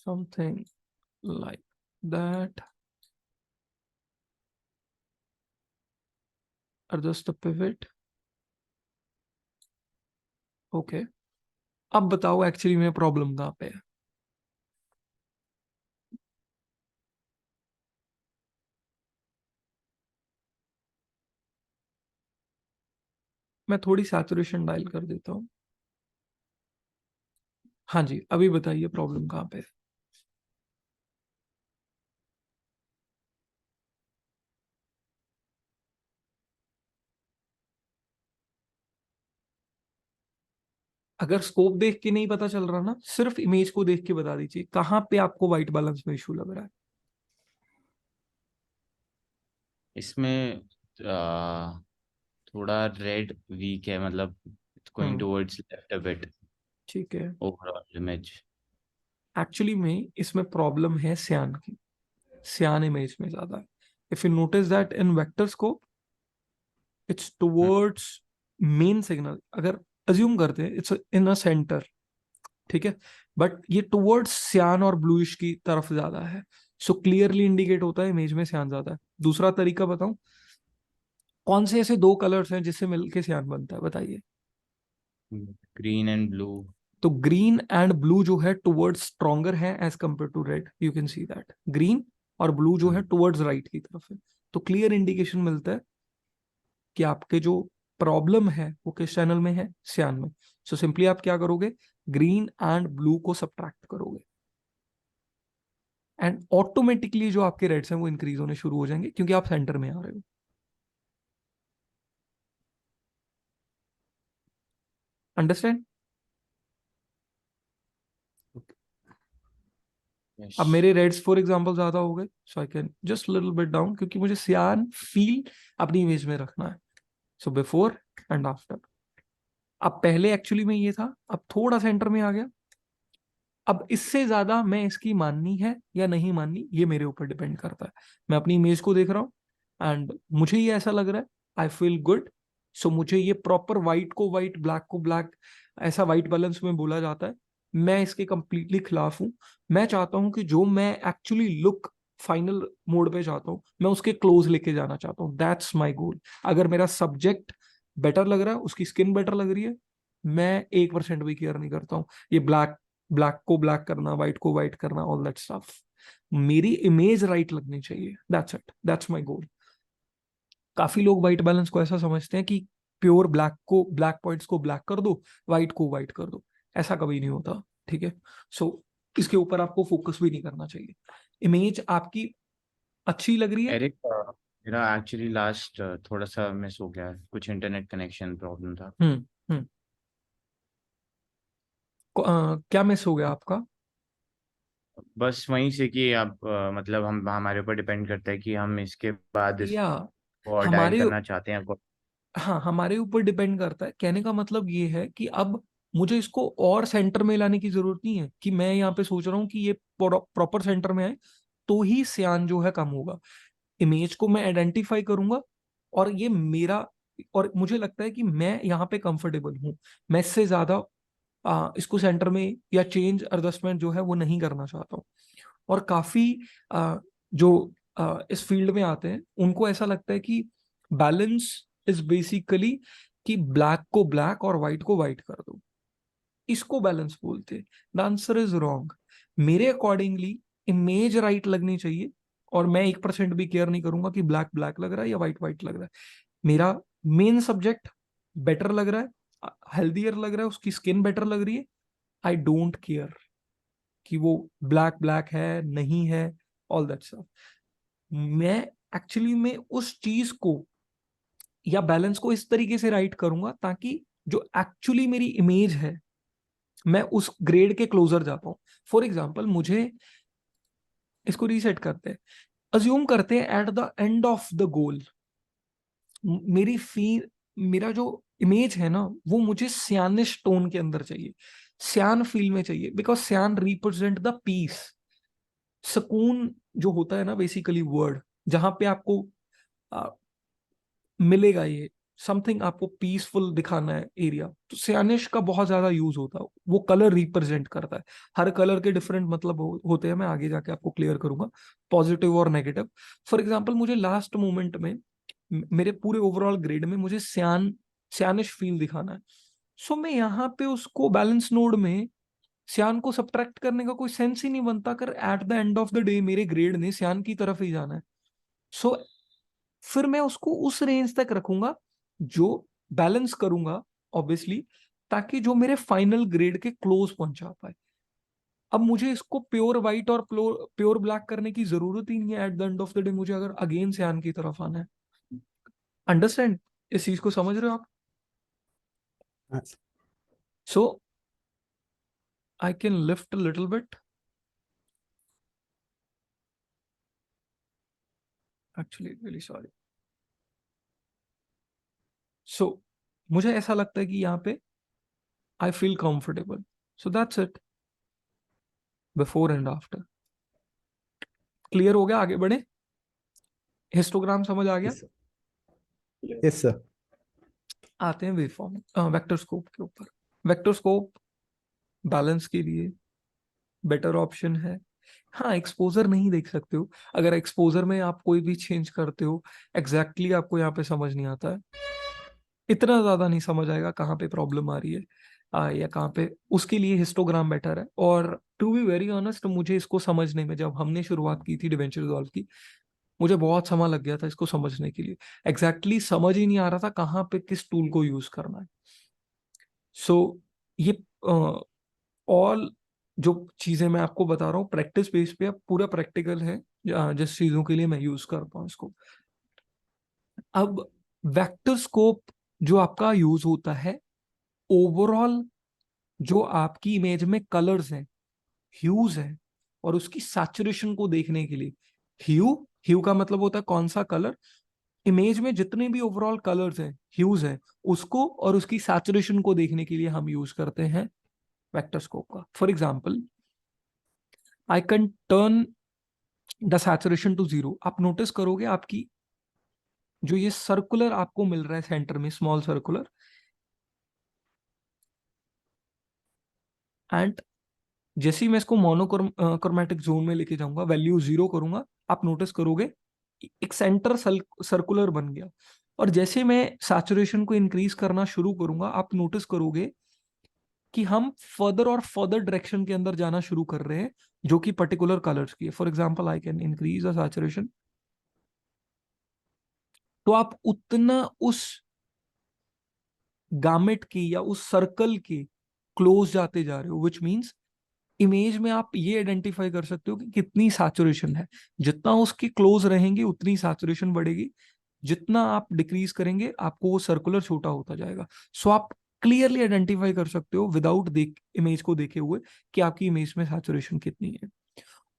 something like that. Adjust the pivot. Okay. अब बताओ एक्चुअली में प्रॉब्लम कहाँ पे है। मैं थोड़ी सैचुरेशन डायल कर देता हूँ। हाँ जी, अभी बताइए प्रॉब्लम कहाँ पे है। अगर स्कोप देख के नहीं पता चल रहा ना, सिर्फ इमेज को देख के बता दीजिए कहाँ पे आपको व्हाइट बैलेंस में इशू लग रहा है। इसमें थोड़ा रेड वीक है, मतलब it's going hmm, towards left a bit ठीक है। Overall image. एक्चुअली में इसमें प्रॉब्लम है सियान की, सियान इमेज में ज्यादा है। If you notice that in vector scope it's towards main signal, अगर अज्यूम करते हैं इट्स इन अ सेंटर, ठीक है, बट ये टुवर्ड्स सियान और ब्लूइश की तरफ ज्यादा है। सो क्लियरली इंडिकेट होता है इमेज में सियान ज्यादा है। दूसरा तरीका बताऊं, कौन से ऐसे दो कलर्स हैं जिससे मिलके सियान बनता है, बताइए। Green and blue. तो ग्रीन एंड ब्लू जो है टुवर्ड्स स्ट्रॉन्गर है as compare to red, you can see that green और ब्लू जो है टुवर्ड्स राइट की तरफ है। तो क्लियर इंडिकेशन मिलता है कि आपके जो प्रॉब्लम है वो किस चैनल में है, सियान में। सो सिंपली आप क्या करोगे, ग्रीन एंड ब्लू को सब्ट्रैक्ट करोगे एंड ऑटोमेटिकली जो आपके रेड्स हैं वो इंक्रीज होने शुरू हो जाएंगे क्योंकि आप सेंटर में आ रहे हो। अंडरस्टैंड? अब मेरे रेड्स फॉर एग्जांपल ज्यादा हो गए, so I can just little bit down क्योंकि मुझे सियान फील अपनी इमेज में रखना है। So before and after. अब पहले एक्चुअली में ये था, अब थोड़ा सेंटर में आ गया। अब इससे ज्यादा मैं इसकी माननी है या नहीं माननी ये मेरे ऊपर डिपेंड करता है। मैं अपनी इमेज को देख रहा हूँ एंड मुझे ये ऐसा लग रहा है, आई फील गुड। सो मुझे ये प्रॉपर व्हाइट को व्हाइट, ब्लैक को ब्लैक, ऐसा व्हाइट बैलेंस में बोला जाता है। मैं इसके कंप्लीटली खिलाफ हूँ। मैं चाहता हूँ कि जो मैं एक्चुअली लुक फाइनल मोड पे चाहता हूँ मैं उसके क्लोज लेके जाना चाहता हूँ, दैट्स माई गोल। अगर मेरा सब्जेक्ट बेटर लग रहा है, उसकी स्किन बेटर लग रही है, मैं 1% भी केयर नहीं करता हूँ ये ब्लैक ब्लैक को ब्लैक करना, व्हाइट को व्हाइट करना, ऑल दैट स्टफ। मेरी इमेज राइट लगनी चाहिए, that's it, that's my goal. काफी लोग व्हाइट बैलेंस को ऐसा समझते हैं कि प्योर ब्लैक को, ब्लैक पॉइंट्स को ब्लैक कर दो, व्हाइट को व्हाइट कर दो। ऐसा कभी नहीं होता, ठीक है। सो इसके ऊपर आपको फोकस भी नहीं करना चाहिए। इमेज आपकी अच्छी लग रही है। एरिक, मेरा एक्चुअली लास्ट थोड़ा सा मिस हो गया, कुछ इंटरनेट कनेक्शन प्रॉब्लम था। हम्म। हम्म। क्या मिस हो गया आपका? बस वहीं से कि आप मतलब हम हमारे ऊपर डिपेंड करता है कि हम इसके बाद या इसको और डायल हमारे, करना चाहते हैं। हाँ हमारे ऊपर डिपेंड करता है। कहने का मतलब ये है कि अब मुझे इसको और सेंटर में लाने की जरूरत नहीं है कि मैं यहाँ पे सोच रहा हूँ कि ये प्रॉपर सेंटर में आए तो ही सियान जो है कम होगा। इमेज को मैं आइडेंटिफाई करूंगा और ये मेरा, और मुझे लगता है कि मैं यहाँ पे कंफर्टेबल हूँ। मैं इससे ज्यादा इसको सेंटर में या चेंज एडजस्टमेंट जो है वो नहीं करना चाहता हूँ। और काफी जो इस फील्ड में आते हैं उनको ऐसा लगता है कि बैलेंस इज बेसिकली कि ब्लैक को ब्लैक और व्हाइट को व्हाइट कर दो, इसको बैलेंस बोलते हैं। The answer is wrong. मेरे अकॉर्डिंगली इमेज राइट लगनी चाहिए और मैं 1% भी केयर नहीं करूंगा कि ब्लैक ब्लैक लग रहा है या व्हाइट व्हाइट लग रहा है। मेरा मेन सब्जेक्ट बेटर लग रहा है, हेल्दियर लग रहा है, उसकी स्किन बेटर लग रही है, आई डोंट केयर कि वो ब्लैक ब्लैक है नहीं है, ऑल दैट सब। मैं एक्चुअली में उस चीज को या बैलेंस को इस तरीके से राइट करूंगा ताकि जो एक्चुअली मेरी इमेज है मैं उस ग्रेड के क्लोजर जा पाऊं। फॉर एग्जाम्पल मुझे इसको रीसेट करते हैं, अज्यूम करते हैं at the end of the goal मेरी फी मेरा जो इमेज है ना वो मुझे सियानिश टोन के अंदर चाहिए, सियान फील में चाहिए, बिकॉज सियान रिप्रेजेंट द पीस, सुकून जो होता है ना बेसिकली वर्ड, जहां पे आपको आ, मिलेगा ये समथिंग, आपको पीसफुल दिखाना है एरिया, तो सियानिश का बहुत ज्यादा यूज होता है। वो कलर रिप्रेजेंट करता है, हर कलर के डिफरेंट मतलब होते हैं, मैं आगे जाके आपको क्लियर करूंगा, पॉजिटिव और नेगेटिव। फॉर एग्जाम्पल मुझे लास्ट मोमेंट में मेरे पूरे ओवरऑल ग्रेड में मुझे सियानिश फील दिखाना है। सो मैं यहाँ पे उसको बैलेंस नोड में सियान को सब्ट्रैक्ट करने का कोई सेंस ही नहीं बनता, कर at the end of the day मेरे ग्रेड ने सियान की तरफ ही जाना है। सो फिर मैं उसको उस रेंज तक रखूंगा जो बैलेंस करूंगा ऑब्वियसली, ताकि जो मेरे फाइनल ग्रेड के क्लोज पहुंचा पाए। अब मुझे इसको प्योर व्हाइट और प्योर ब्लैक करने की जरूरत ही नहीं है at the end of the day, मुझे अगर अगेन सियान की तरफ आना है। अंडरस्टैंड? इस चीज को समझ रहे हो आप? हाँ, सो I can lift a little bit. Actually, really sorry. So मुझे ऐसा लगता है कि यहाँ पे I feel comfortable. So that's it. Before and after. Clear हो गया? आगे बढ़े? हिस्टोग्राम समझ आ गया? Yes sir. आते हैं वेवफॉर्म वेक्टर स्कोप के ऊपर। वेक्टर स्कोप बैलेंस के लिए बेटर ऑप्शन है। हाँ, एक्सपोजर नहीं देख सकते हो। अगर एक्सपोजर में आप कोई भी चेंज करते हो, एग्जैक्टली आपको यहाँ पे समझ नहीं आता है, इतना ज्यादा नहीं समझ आएगा कहाँ पे प्रॉब्लम आ रही है या कहाँ पे। उसके लिए हिस्टोग्राम बेटर है। और टू बी वेरी ऑनेस्ट, मुझे इसको समझने में, जब हमने शुरुआत की थी डिवेंचर रिजॉल्व की, मुझे बहुत समय लग गया था इसको समझने के लिए। एग्जैक्टली समझ ही नहीं आ रहा था कहाँ पे किस टूल को यूज करना है। सो ये ऑल जो चीजें मैं आपको बता रहा हूँ प्रैक्टिस बेस पे, अब पूरा प्रैक्टिकल है जिस चीजों के लिए मैं यूज करता हूँ इसको। अब वेक्टर स्कोप जो आपका यूज होता है ओवरऑल, जो आपकी इमेज में कलर्स हैं, ह्यूज है, और उसकी सैचुरेशन को देखने के लिए। ह्यू ह्यू का मतलब होता है कौन सा कलर। इमेज में जितने भी ओवरऑल कलर्स हैं, ह्यूज है, उसको और उसकी सैचुरेशन को देखने के लिए हम यूज करते हैं वेक्टर स्कोप का। For example, I can turn the saturation to 0। आप नोटिस करोगे आपकी जो ये सर्कुलर आपको मिल रहा है सेंटर में, स्मॉल सर्कुलर, एंड जैसे ही मैं इसको मोनोक्रोमैटिक जोन में लेके जाऊंगा, वैल्यू 0 करूंगा, आप नोटिस करोगे एक सेंटर सर्कुलर बन गया। और जैसे मैं सैचुरेशन को इंक्रीज करना शुरू करूंगा, आप नोटिस करोगे कि हम फर्दर और फर्दर डायरेक्शन के अंदर जाना शुरू कर रहे हैं, जो कि पर्टिकुलर कलर्स की है। For example, I can increase the saturation, तो आप उतना उस गामेट की या उस सर्कल के क्लोज जाते जा रहे हो, विच मीन्स इमेज में आप ये आइडेंटिफाई कर सकते हो कि कितनी सैचुरेशन है। जितना उसके क्लोज रहेंगे उतनी सैचुरेशन बढ़ेगी, जितना आप डिक्रीज करेंगे आपको वो सर्कुलर छोटा होता जाएगा। सो आप क्लियरली आइडेंटिफाई कर सकते हो विदाउट इमेज को देखे हुए कि आपकी इमेज में सैचुरेशन कितनी है।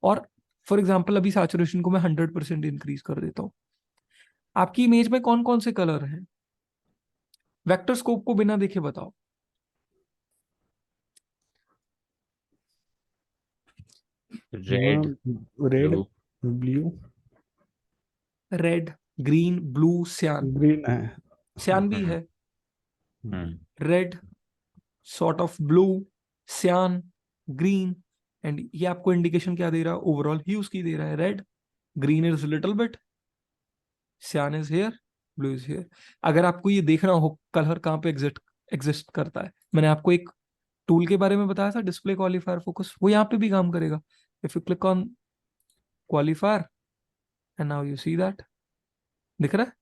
और फॉर एग्जाम्पल, अभी सैचुरेशन को मैं 100% इंक्रीज कर देता हूं। आपकी इमेज में कौन कौन से कलर हैं? वेक्टर स्कोप को बिना देखे बताओ। Red, red, blue, blue, red, green, blue, सियान। ग्रीन है। सियान भी हम्म है। हम्म रेड, सॉर्ट ऑफ ब्लू, सियान, ग्रीन। एंड ये आपको इंडिकेशन क्या दे रहा है? ओवरऑल ह्यूज की दे रहा है। Red, green is little bit, cyan is here, blue is here. अगर आपको ये देखना हो कलर कहाँ पे एग्जिस्ट एग्जिस्ट करता है, मैंने आपको एक टूल के बारे में बताया था, डिस्प्ले क्वालिफायर फोकस, वो यहाँ पे भी काम करेगा। If you click on qualifier and now you see that, दिख रहा है?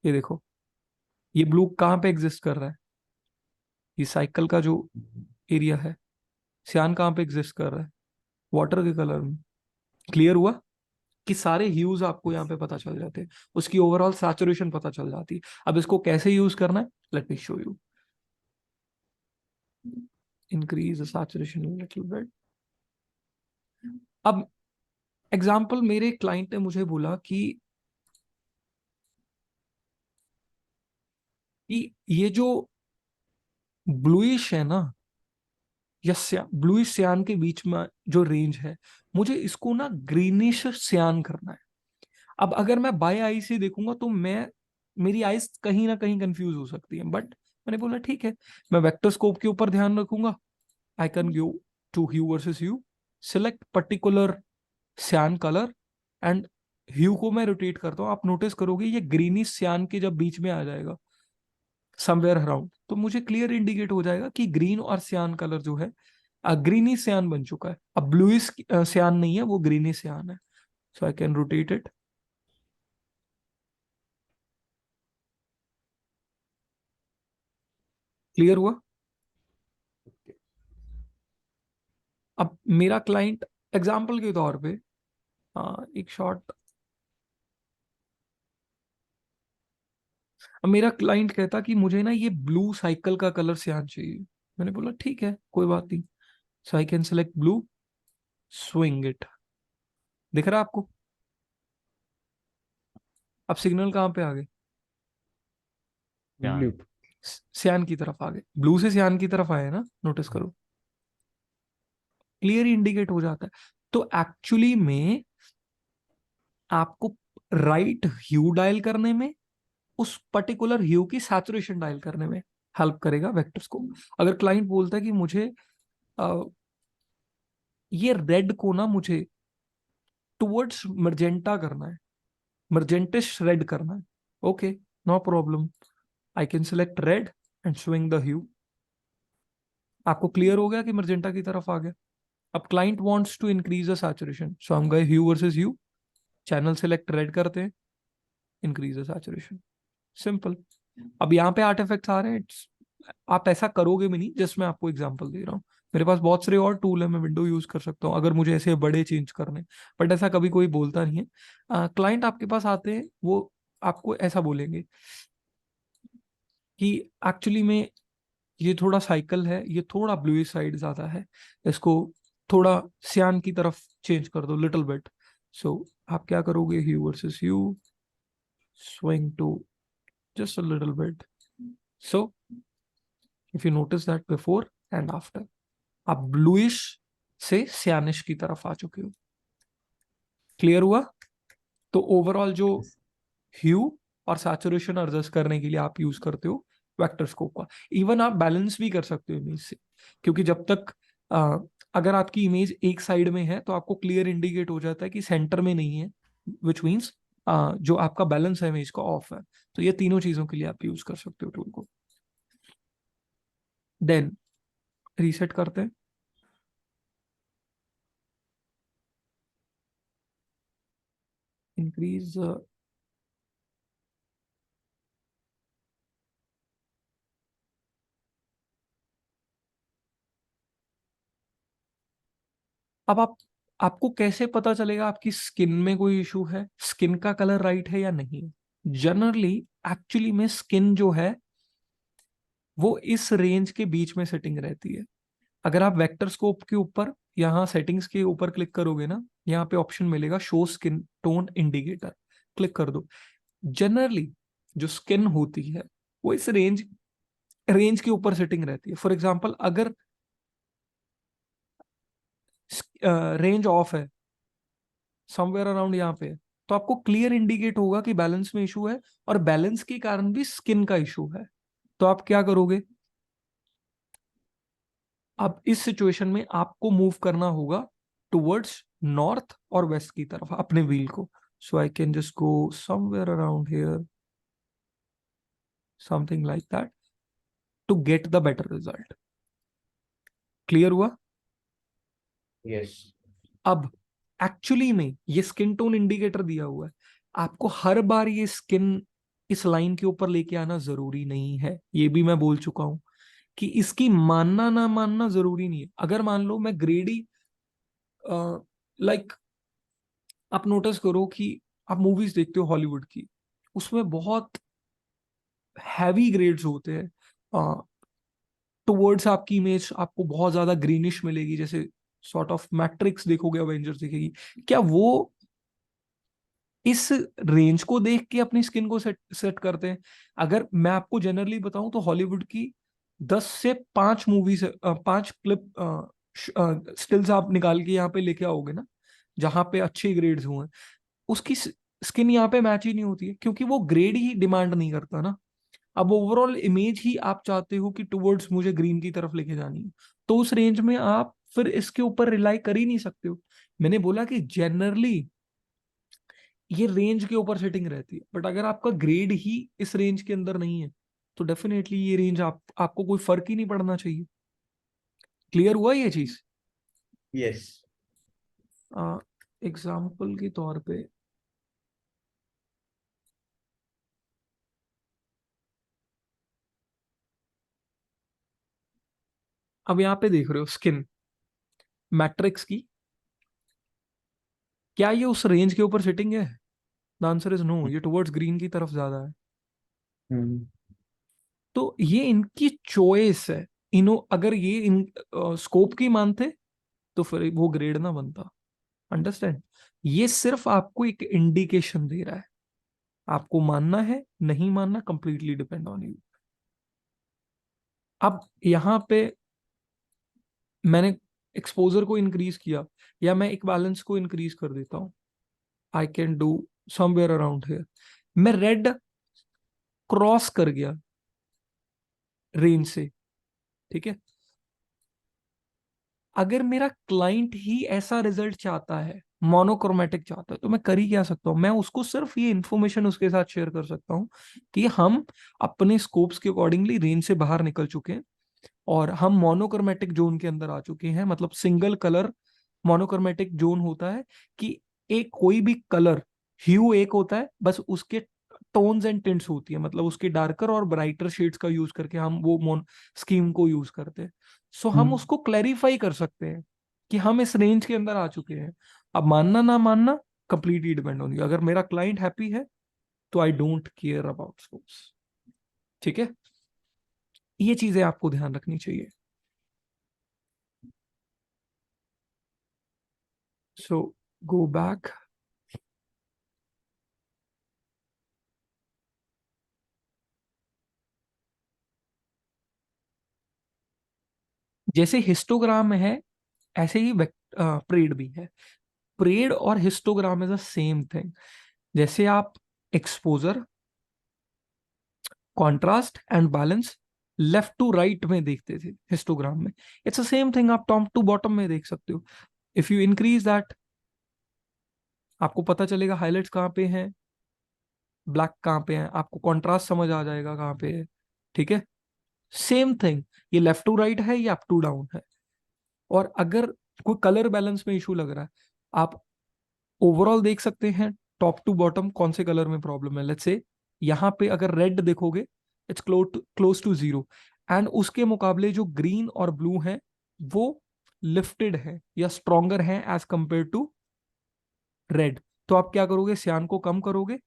ये देखो, ये ब्लू कहाँ पे एग्जिस्ट कर रहा है? ये साइकिल का जो एरिया है। सियान कहाँ पे एग्जिस्ट कर रहा है? वाटर के कलर में। क्लियर हुआ कि सारे ह्यूज आपको यहाँ पे पता चल जाते हैं, उसकी ओवरऑल सैचुरेशन पता चल जाती है। अब इसको कैसे यूज करना है, let me show you. Increase saturation little bit. अब एग्जांपल, मेरे क्लाइंट ने मुझे बोला कि ये जो ब्लूइश है ना, या ब्लूइश सियान के बीच में जो रेंज है, मुझे इसको ना ग्रीनिश सियान करना है। अब अगर मैं बाय आई से देखूंगा तो मेरी आईज कहीं ना कहीं कंफ्यूज हो सकती है, बट मैंने बोला ठीक है, मैं वेक्टर स्कोप के ऊपर ध्यान रखूंगा। I can go to hue versus hue, select particular cyan colour, and hue को मैं रोटेट करता हूँ। आप नोटिस करोगे ये ग्रीनी सियान के जब बीच में आ जाएगा समवेयर अराउंड, तो मुझे क्लियर इंडिकेट हो जाएगा कि ग्रीन और सियान कलर जो है ग्रीनी सियान बन चुका है। अब ब्लूइश सियान नहीं है, वो ग्रीनी सियान है। So I can rotate it. Clear हुआ? अब मेरा क्लाइंट एग्जाम्पल के तौर पे एक शॉट, अब मेरा क्लाइंट कहता कि मुझे ना ये ब्लू साइकिल का कलर सियान चाहिए। मैंने बोला ठीक है, कोई बात नहीं, so I can select blue, swing it. दिख रहा है आपको? अब सिग्नल कहाँ पे आ गए? क्या? ब्लू। सियान की तरफ आ गए, ब्लू से सियान की तरफ आए ना, नोटिस करो, क्लियर इंडिकेट हो जाता है। तो एक्चुअली में आपको राइट ह्यू डायल करने में, उस पर्टिकुलर ह्यू की सैचुरेशन डायल करने में हेल्प करेगा वेक्टर्स को। अगर क्लाइंट बोलता है कि मुझे ये रेड को ना मुझे टुवर्ड्स मर्जेंटा करना है, मर्जेंटिश रेड करना है, okay, no problem, I can select red and swing the hue. आपको क्लियर हो गया कि मर्जेंटा की तरफ आ गया। अब client wants to increase the saturation, so हम गए hue versus hue, channel select red करते हैं, इंक्रीज द सैचुरेशन, सिंपल। अब यहाँ पे आर्ट इफेक्ट्स आ रहे हैं, आप ऐसा करोगे भी नहीं, जस्ट मैं आपको एग्जांपल दे रहा हूँ। मेरे पास बहुत सारे और टूल है, मैं विंडो यूज कर सकता हूँ अगर मुझे ऐसे बड़े चेंज करने, बट ऐसा कभी कोई बोलता नहीं है। क्लाइंट आपके पास आते हैं, वो आपको ऐसा बोलेंगे कि एक्चुअली में ये थोड़ा साइकिल है, ये थोड़ा ब्लू साइड ज्यादा है, इसको थोड़ा सियान की तरफ चेंज कर दो लिटिल बिट। सो आप क्या करोगे, hue versus hue, swing to just a little bit. So if you notice that before and after, आप ब्लूइश से सियानिश की तरफ आ चुके हो। क्लियर हुआ? तो ओवरऑल जो ह्यू और सैचुरेशन एडजस्ट करने के लिए आप यूज करते हो वेक्टर स्कोप का, इवन आप बैलेंस भी कर सकते हो इमेज से, क्योंकि जब तक अगर आपकी इमेज एक साइड में है तो आपको क्लियर इंडिकेट हो जाता है कि सेंटर में नहीं है, विच मीन्स जो आपका बैलेंस है इमेज का ऑफ है। तो ये तीनों चीजों के लिए आप यूज कर सकते हो टूल को। देन रीसेट करते हैं, इंक्रीज, अब आपको कैसे पता चलेगा आपकी स्किन में कोई इशू है, स्किन का कलर राइट है या नहीं? जनरली एक्चुअली में स्किन जो है वो इस रेंज के बीच में सेटिंग रहती है। अगर आप वेक्टर स्कोप के ऊपर यहाँ सेटिंग्स के ऊपर क्लिक करोगे ना, यहाँ पे ऑप्शन मिलेगा show skin tone indicator, click कर दो। जनरली जो स्किन होती है वो इस रेंज के ऊपर सेटिंग रहती है। फॉर एग्जाम्पल अगर रेंज ऑफ है समवेयर अराउंड यहाँ पे, तो आपको क्लियर इंडिकेट होगा कि बैलेंस में इशू है, और बैलेंस के कारण भी स्किन का इशू है। तो आप क्या करोगे, अब इस सिचुएशन में आपको मूव करना होगा टुवर्ड्स नॉर्थ और वेस्ट की तरफ अपने व्हील को। So I can just go somewhere around here, something like that, to get the better result. Clear हुआ? यस। अब एक्चुअली में ये स्किन टोन इंडिकेटर दिया हुआ है, आपको हर बार ये स्किन इस लाइन के ऊपर लेके आना जरूरी नहीं है, ये भी मैं बोल चुका हूं कि इसकी मानना ना मानना जरूरी नहीं है। अगर मान लो मैं ग्रेडी, लाइक आप नोटिस करो कि आप मूवीज देखते हो हॉलीवुड की, उसमें बहुत हैवी ग्रेड्स होते हैं, टुवर्ड्स आपकी इमेज आपको बहुत ज्यादा ग्रीनिश मिलेगी, जैसे सॉर्ट ऑफ मैट्रिक्स देखोगे, अवेंजर्स देखेगी, क्या वो इस रेंज को देख के अपनी स्किन को सेट करते हैं? अगर मैं आपको जनरली बताऊं तो हॉलीवुड की 10 से 5 मूवीज, 5 क्लिप स्टिल्स आप निकाल के यहाँ पे लेके आओगे ना, जहां पे अच्छे ग्रेड्स हुए हैं, उसकी स्किन यहाँ पे मैच ही नहीं होती है, क्योंकि वो ग्रेड ही डिमांड नहीं करता ना। अब ओवरऑल इमेज ही आप चाहते हो कि टुवर्ड्स मुझे ग्रीन की तरफ लेके जानी है, तो उस रेंज में आप फिर इसके ऊपर रिलाई कर ही नहीं सकते हो। मैंने बोला कि जनरली ये रेंज के ऊपर सेटिंग रहती है, बट अगर आपका ग्रेड ही इस रेंज के अंदर नहीं है तो डेफिनेटली ये रेंज आपको कोई फर्क ही नहीं पड़ना चाहिए। क्लियर हुआ ये चीज? यस। एग्जाम्पल के तौर पे अब यहाँ पे देख रहे हो स्किन मैट्रिक्स की, क्या ये उस रेंज के ऊपर सेटिंग है? द आंसर इज नो, ये टुवर्ड्स ग्रीन की तरफ ज्यादा है। हम्म। तो ये इनकी चॉइस है। अगर ये इन स्कोप की मानते तो फिर वो ग्रेड ना बनता। अंडरस्टैंड? ये सिर्फ आपको एक इंडिकेशन दे रहा है, आपको मानना है नहीं मानना कंप्लीटली डिपेंड ऑन यू। अब यहां पे मैंने एक्सपोजर को इंक्रीज किया या मैं एक बैलेंस को इंक्रीज कर देता हूं, I can do somewhere around here. मैं रेड क्रॉस कर गया रेंज से, ठीक है। अगर मेरा क्लाइंट ही ऐसा रिजल्ट चाहता है, मोनोक्रोमेटिक चाहता है, तो मैं कर ही क्या सकता हूं? मैं उसको सिर्फ ये इंफॉर्मेशन उसके साथ शेयर कर सकता हूं कि हम अपने स्कोप्स के अकॉर्डिंगली रेंज से बाहर निकल चुके हैं और हम मोनोक्रोमेटिक जोन के अंदर आ चुके हैं। मतलब सिंगल कलर मोनोक्रोमेटिक जोन होता है कि एक कोई भी कलर ह्यू एक होता है, बस उसके टोन्स एंड टिंट्स होती है, मतलब उसके डार्कर और ब्राइटर शेड्स का यूज करके हम वो मोन स्कीम को यूज करते हैं। सो हम उसको क्लैरिफाई कर सकते हैं कि हम इस रेंज के अंदर आ चुके हैं। अब मानना ना मानना कंप्लीटली डिपेंड ऑन यू। अगर मेरा क्लाइंट हैप्पी है तो I don't care about scopes, ठीक है। ये चीजें आपको ध्यान रखनी चाहिए। सो गो बैक। जैसे हिस्टोग्राम में है ऐसे ही परेड भी है। परेड और histogram is the same thing. जैसे आप exposure, contrast and balance left to right में देखते थे हिस्टोग्राम में, इट्स द सेम थिंग आप टॉप टू बॉटम में देख सकते हो। इफ यू इंक्रीज दैट, आपको पता चलेगा हाईलाइट्स कहाँ पे हैं, ब्लैक कहाँ पे हैं, आपको कॉन्ट्रास्ट समझ आ जाएगा कहाँ पे है, ठीक है। सेम थिंग, ये लेफ्ट टू राइट है, ये अप टू डाउन है। और अगर कोई कलर बैलेंस में इशू लग रहा है, आप ओवरऑल देख सकते हैं टॉप टू बॉटम कौन से कलर में प्रॉब्लम है। लेट्स से यहाँ पे अगर रेड देखोगे, it's close to zero, and उसके मुकाबले जो ग्रीन और ब्लू है वो लिफ्टेड है या स्ट्रॉन्गर है एज कंपेयर टू रेड। तो आप क्या करोगे, सियान को कम करोगे।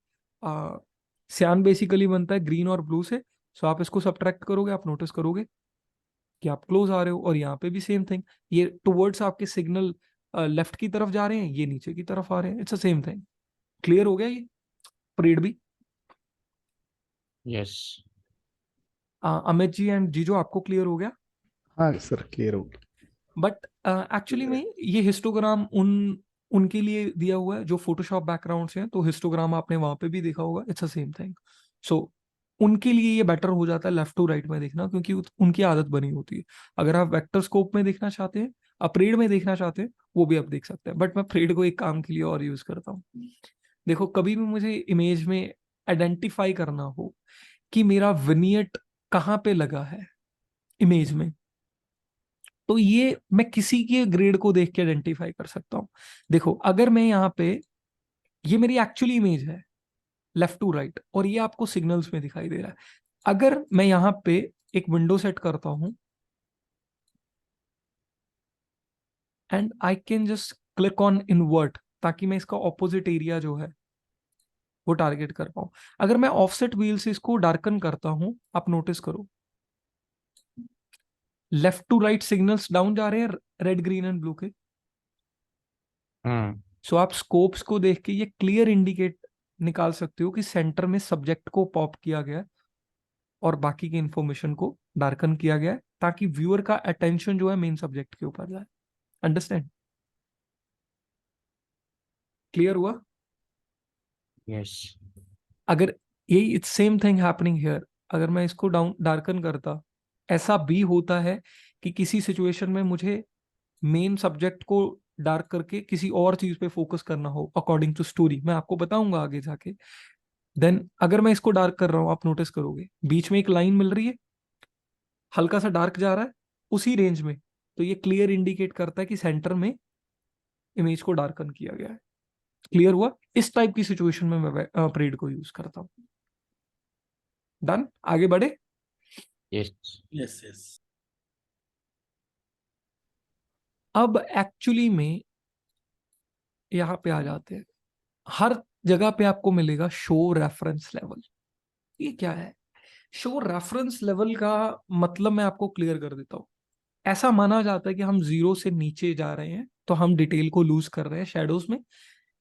सियान बेसिकली बनता है ग्रीन और ब्लू से, सो आप इसको सब्ट्रैक्ट करोगे, आप नोटिस करोगे कि आप क्लोज आ रहे हो। और यहाँ पे भी सेम थिंग, ये टुवर्ड्स आपके सिग्नल लेफ्ट की तरफ जा रहे हैं, ये नीचे की तरफ आ रहे हैं, it's the same thing. Clear हो गया ये परेड भी? यस। अमित जी एंड जीजो, आपको क्लियर हो गया? हाँ सर, क्लियर हो गया। बट एक्चुअली में ये हिस्टोग्राम उनके लिए दिया हुआ है जो फोटोशॉप बैकग्राउंड से हैं, तो हिस्टोग्राम आपने वहां पे भी देखा होगा, इट्स द सेम थिंग। सो उनके लिए ये बेटर हो जाता है लेफ्ट टू राइट में देखना, क्योंकि उनकी आदत बनी होती है। अगर आप वेक्टर स्कोप में देखना चाहते हैं, आप परेड में देखना चाहते हैं, वो भी आप देख सकते हैं। बट मैं परेड को एक काम के लिए और यूज करता हूँ। देखो, कभी भी मुझे इमेज में आइडेंटिफाई करना हो कि मेरा विनियट कहाँ पे लगा है इमेज में, तो ये मैं किसी के ग्रेड को देख के आइडेंटिफाई कर सकता हूं। देखो, अगर मैं यहाँ पे, ये मेरी एक्चुअली इमेज है लेफ्ट टू राइट, और ये आपको सिग्नल्स में दिखाई दे रहा है। अगर मैं यहाँ पे एक विंडो सेट करता हूं and I can just click on invert, ताकि मैं इसका ऑपोजिट एरिया जो है वो टारगेट कर पाऊं। अगर मैं ऑफसेट व्हील से इसको डार्कन करता हूं, आप नोटिस करो left to right signals down जा रहे हैं, रेड ग्रीन एंड ब्लू के। हाँ। सो आप स्कोप्स को देख के ये क्लियर इंडिकेट निकाल सकते हो कि सेंटर में सब्जेक्ट को पॉप किया गया है और बाकी की इंफॉर्मेशन को डार्कन किया गया है, ताकि व्यूअर का अटेंशन जो है मेन सब्जेक्ट के ऊपर जाए। अंडरस्टैंड? क्लियर हुआ? यस। अगर यही it's same thing happening here, अगर मैं इसको डाउन डार्कन करता, ऐसा भी होता है कि किसी सिचुएशन में मुझे मेन सब्जेक्ट को डार्क करके किसी और चीज पे फोकस करना हो अकॉर्डिंग टू स्टोरी, मैं आपको बताऊंगा आगे जाके। देन अगर मैं इसको डार्क कर रहा हूं, आप नोटिस करोगे बीच में एक लाइन मिल रही है, हल्का सा डार्क जा रहा है उसी रेंज में, तो ये क्लियर इंडिकेट करता है कि सेंटर में इमेज को डार्कन किया गया है। क्लियर हुआ? इस टाइप की सिचुएशन में मैं परेड को यूज करता हूं। डन, आगे बढ़े। यस। Yes yes. अब एक्चुअली में यहां पे आ जाते हैं, हर जगह पे आपको मिलेगा शो रेफरेंस लेवल। ये क्या है? शो रेफरेंस लेवल का मतलब मैं आपको क्लियर कर देता हूं। ऐसा माना जाता है कि हम 0 से नीचे जा रहे हैं तो हम डिटेल को लूज कर रहे हैं शेडोज में।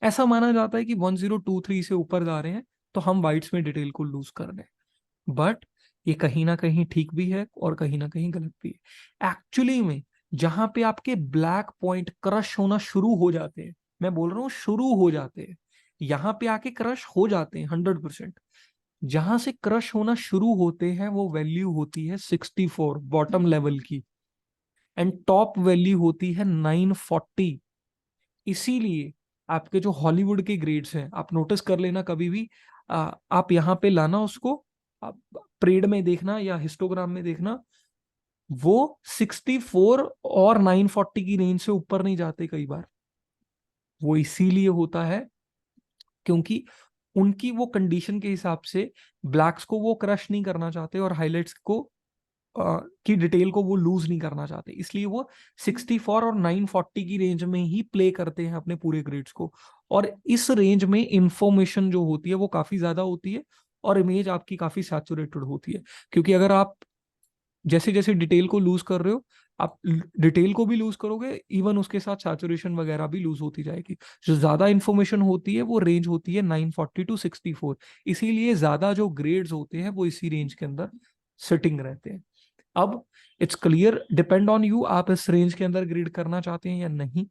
ऐसा माना जाता है कि 1023 से ऊपर जा रहे हैं तो हम वाइट्स में डिटेल को लूज कर रहे हैं। बट ये कहीं ना कहीं ठीक भी है और कहीं ना कहीं गलत भी है। एक्चुअली में जहां पे आपके ब्लैक पॉइंट क्रश होना शुरू हो जाते हैं, मैं बोल रहा हूँ शुरू हो जाते हैं, यहाँ पे आके क्रश हो जाते हैं 100%। जहां से क्रश होना शुरू होते हैं वो वैल्यू होती है 64 बॉटम लेवल की, एंड टॉप वैल्यू होती है 940। इसीलिए आपके जो हॉलीवुड के ग्रेड्स हैं, आप नोटिस कर लेना कभी भी, आप यहाँ पे लाना उसको, परेड में देखना या हिस्टोग्राम में देखना, वो 64 और 940 की रेंज से ऊपर नहीं जाते कई बार। वो इसीलिए होता है क्योंकि उनकी वो कंडीशन के हिसाब से ब्लैक्स को वो क्रश नहीं करना चाहते और हाइलाइट्स को की डिटेल को वो लूज नहीं करना चाहते, इसलिए वो 64 और 940 की रेंज में ही प्ले करते हैं अपने पूरे ग्रेड्स को। और इस रेंज में इंफॉर्मेशन जो होती है वो काफी ज्यादा होती है और इमेज आपकी काफी सैचुरेटेड होती है। क्योंकि अगर आप जैसे जैसे डिटेल को लूज कर रहे हो, आप डिटेल को भी लूज करोगे, इवन उसके साथ सैचुरेशन वगैरह भी लूज होती जाएगी। जो ज्यादा इंफॉर्मेशन होती है वो रेंज होती है 940 टू 64। इसीलिए ज्यादा जो ग्रेड्स होते हैं वो इसी रेंज के अंदर सिटिंग रहते हैं। अब it's clear, depend on you, आप इस रेंज के अंदर ग्रेड करना चाहते हैं या नहीं,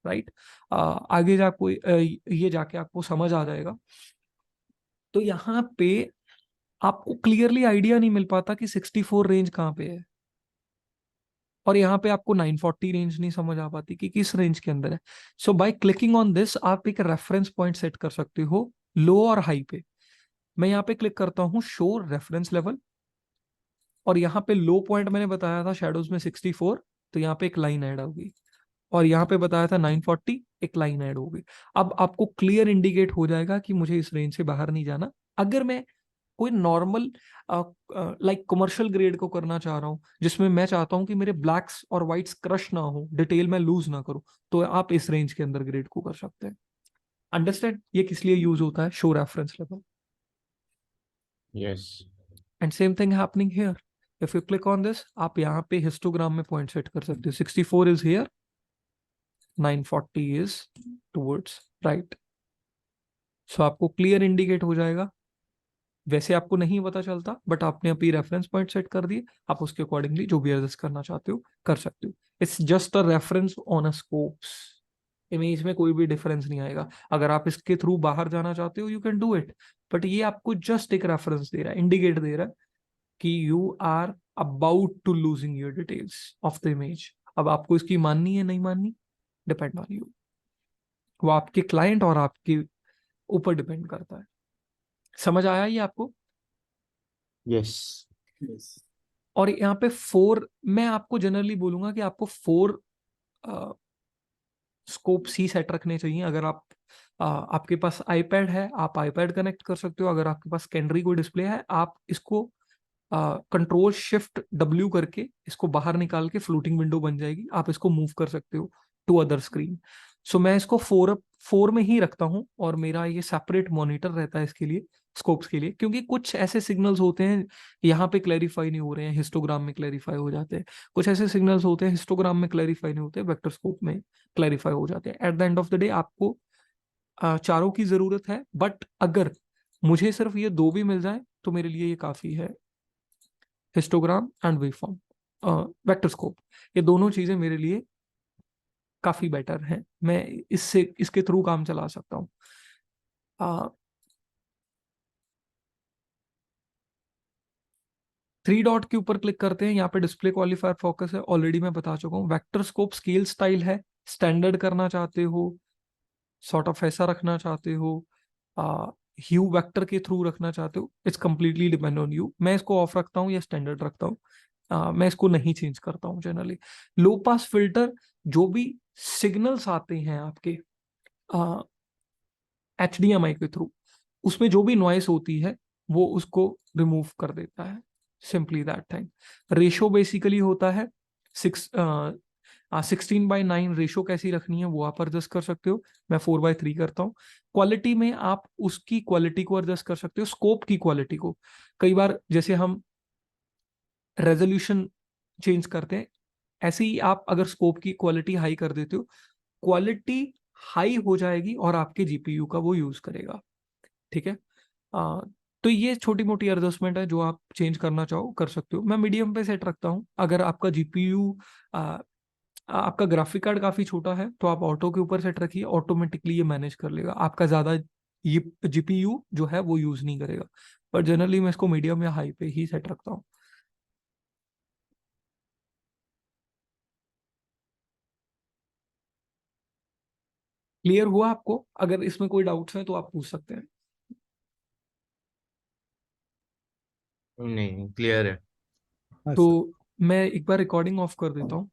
राइट। आगे जाको ये जाके आपको समझ आ जाएगा। तो यहाँ पे आपको क्लियरली आइडिया नहीं मिल पाता कि 64 रेंज कहाँ पे है, और यहाँ पे आपको 940 रेंज नहीं समझ आ पाती कि किस रेंज के अंदर है। सो बाय क्लिकिंग ऑन दिस आप एक रेफरेंस पॉइंट सेट कर सकते हो लो और हाई पे। मैं यहाँ पे क्लिक करता हूँ शो रेफरेंस लेवल, और यहाँ पे लो पॉइंट मैंने बताया था शेडोज में 64, तो यहाँ पे एक लाइन ऐड होगी, और यहाँ पे बताया था 940, एक लाइन ऐड होगी। अब आपको क्लियर इंडिकेट हो जाएगा कि मुझे इस रेंज से बाहर नहीं जाना। अगर मैं कोई नॉर्मल लाइक कमर्शियल ग्रेड को करना चाह रहा हूँ जिसमें मैं चाहता हूँ कि मेरे ब्लैक्स और व्हाइट्स क्रश ना हो, डिटेल में लूज ना करूँ, तो आप इस रेंज के अंदर ग्रेड को कर सकते हैं। अंडरस्टैंड ये किस लिए यूज होता है, show reference level. Yes. And same thing happening here, if you click on this आप यहाँ पे हिस्टोग्राम में पॉइंट सेट कर सकते हो। 64 is here, 940 is towards right. So आपको क्लियर इंडिकेट हो जाएगा। वैसे आपको नहीं पता चलता, बट आपने अभी रेफरेंस पॉइंट सेट कर दिए, आप उसके अकॉर्डिंगली जो भी एडजस्ट करना चाहते हो कर सकते हो। It's just a reference on a scopes, image में कोई भी डिफरेंस नहीं आएगा। अगर आप इसके थ्रू बाहर जाना चाहते हो you can do it, but ये आपको जस्ट एक रेफरेंस दे रहा है, इंडिकेट दे रहा है कि you are about to losing your details of the image. अब आपको इसकी माननी है नहीं माननी, डिपेंड ऑन यू, वो आपके क्लाइंट और आपके ऊपर डिपेंड करता है। समझ आया ये आपको? यस। और यहाँ पे 4, मैं आपको जनरली बोलूंगा कि आपको 4 स्कोप्स ही सेट रखने चाहिए। अगर आप आपके पास आईपैड है आप आईपैड कनेक्ट कर सकते हो, अगर आपके पास कैनरी कोई डिस्प्ले है आप इसको कंट्रोल शिफ्ट W करके इसको बाहर निकाल के फ्लोटिंग विंडो बन जाएगी, आप इसको मूव कर सकते हो टू अदर स्क्रीन। सो मैं इसको 4 में ही रखता हूँ, और मेरा ये सेपरेट मॉनिटर रहता है इसके लिए, स्कोप्स के लिए, क्योंकि कुछ ऐसे सिग्नल्स होते हैं यहाँ पे क्लैरिफाई नहीं हो रहे हैं, हिस्टोग्राम में क्लैरिफाई हो जाते हैं। कुछ ऐसे सिग्नल्स होते हैं हिस्टोग्राम में क्लैरिफाई नहीं होते, वेक्टर स्कोप में क्लैरिफाई हो जाते हैं। At the end of the day आपको चारों की जरूरत है, बट अगर मुझे सिर्फ ये 2 भी मिल जाए तो मेरे लिए ये काफी है। Histogram and waveform, vector scope, ये दोनों चीजें मेरे लिए काफी बेटर हैं, मैं इससे इसके थ्रू काम चला सकता हूँ। 3 डॉट के ऊपर क्लिक करते हैं, यहाँ पे डिस्प्ले क्वालिफायर फोकस है, ऑलरेडी मैं बता चुका हूँ। वेक्टर स्कोप स्केल स्टाइल है, स्टैंडर्ड करना चाहते हो, सॉर्ट ऑफ ऐसा रखना चाहते हो, ह्यू वेक्टर के थ्रू रखना चाहते हो, it's completely depend on you. मैं इसको ऑफ रखता हूँ या स्टैंडर्ड रखता हूँ, मैं इसको नहीं चेंज करता हूँ जनरली। लो पास फिल्टर, जो भी सिग्नल्स आते हैं आपके HDMI के थ्रू, उसमें जो भी नॉइस होती है वो उसको रिमूव कर देता है, simply that thing. Ratio basically होता है 16:9 रेशो कैसी रखनी है वो आप एडजस्ट कर सकते हो, मैं 4:3 करता हूँ। क्वालिटी में आप उसकी क्वालिटी को एडजस्ट कर सकते हो, स्कोप की क्वालिटी को। कई बार जैसे हम रेजोल्यूशन चेंज करते हैं, ऐसे ही आप अगर स्कोप की क्वालिटी हाई कर देते हो, क्वालिटी हाई हो जाएगी और आपके जीपीयू का वो यूज करेगा। ठीक है। आ, तो ये छोटी मोटी एडजस्टमेंट है जो आप चेंज करना चाहो कर सकते हो। मैं मीडियम पे सेट रखता हूँ। अगर आपका जीपीयू आपका ग्राफिक कार्ड काफी छोटा है तो आप ऑटो के ऊपर सेट रखिए, ऑटोमेटिकली ये मैनेज कर लेगा, आपका ज्यादा ये जीपीयू जो है वो यूज नहीं करेगा। पर जनरली मैं इसको मीडियम या हाई पे ही सेट रखता हूँ। क्लियर हुआ आपको? अगर इसमें कोई डाउट्स हैं तो आप पूछ सकते हैं। नहीं, क्लियर है। हाँ तो सर। मैं एक बार रिकॉर्डिंग ऑफ कर देता हूँ।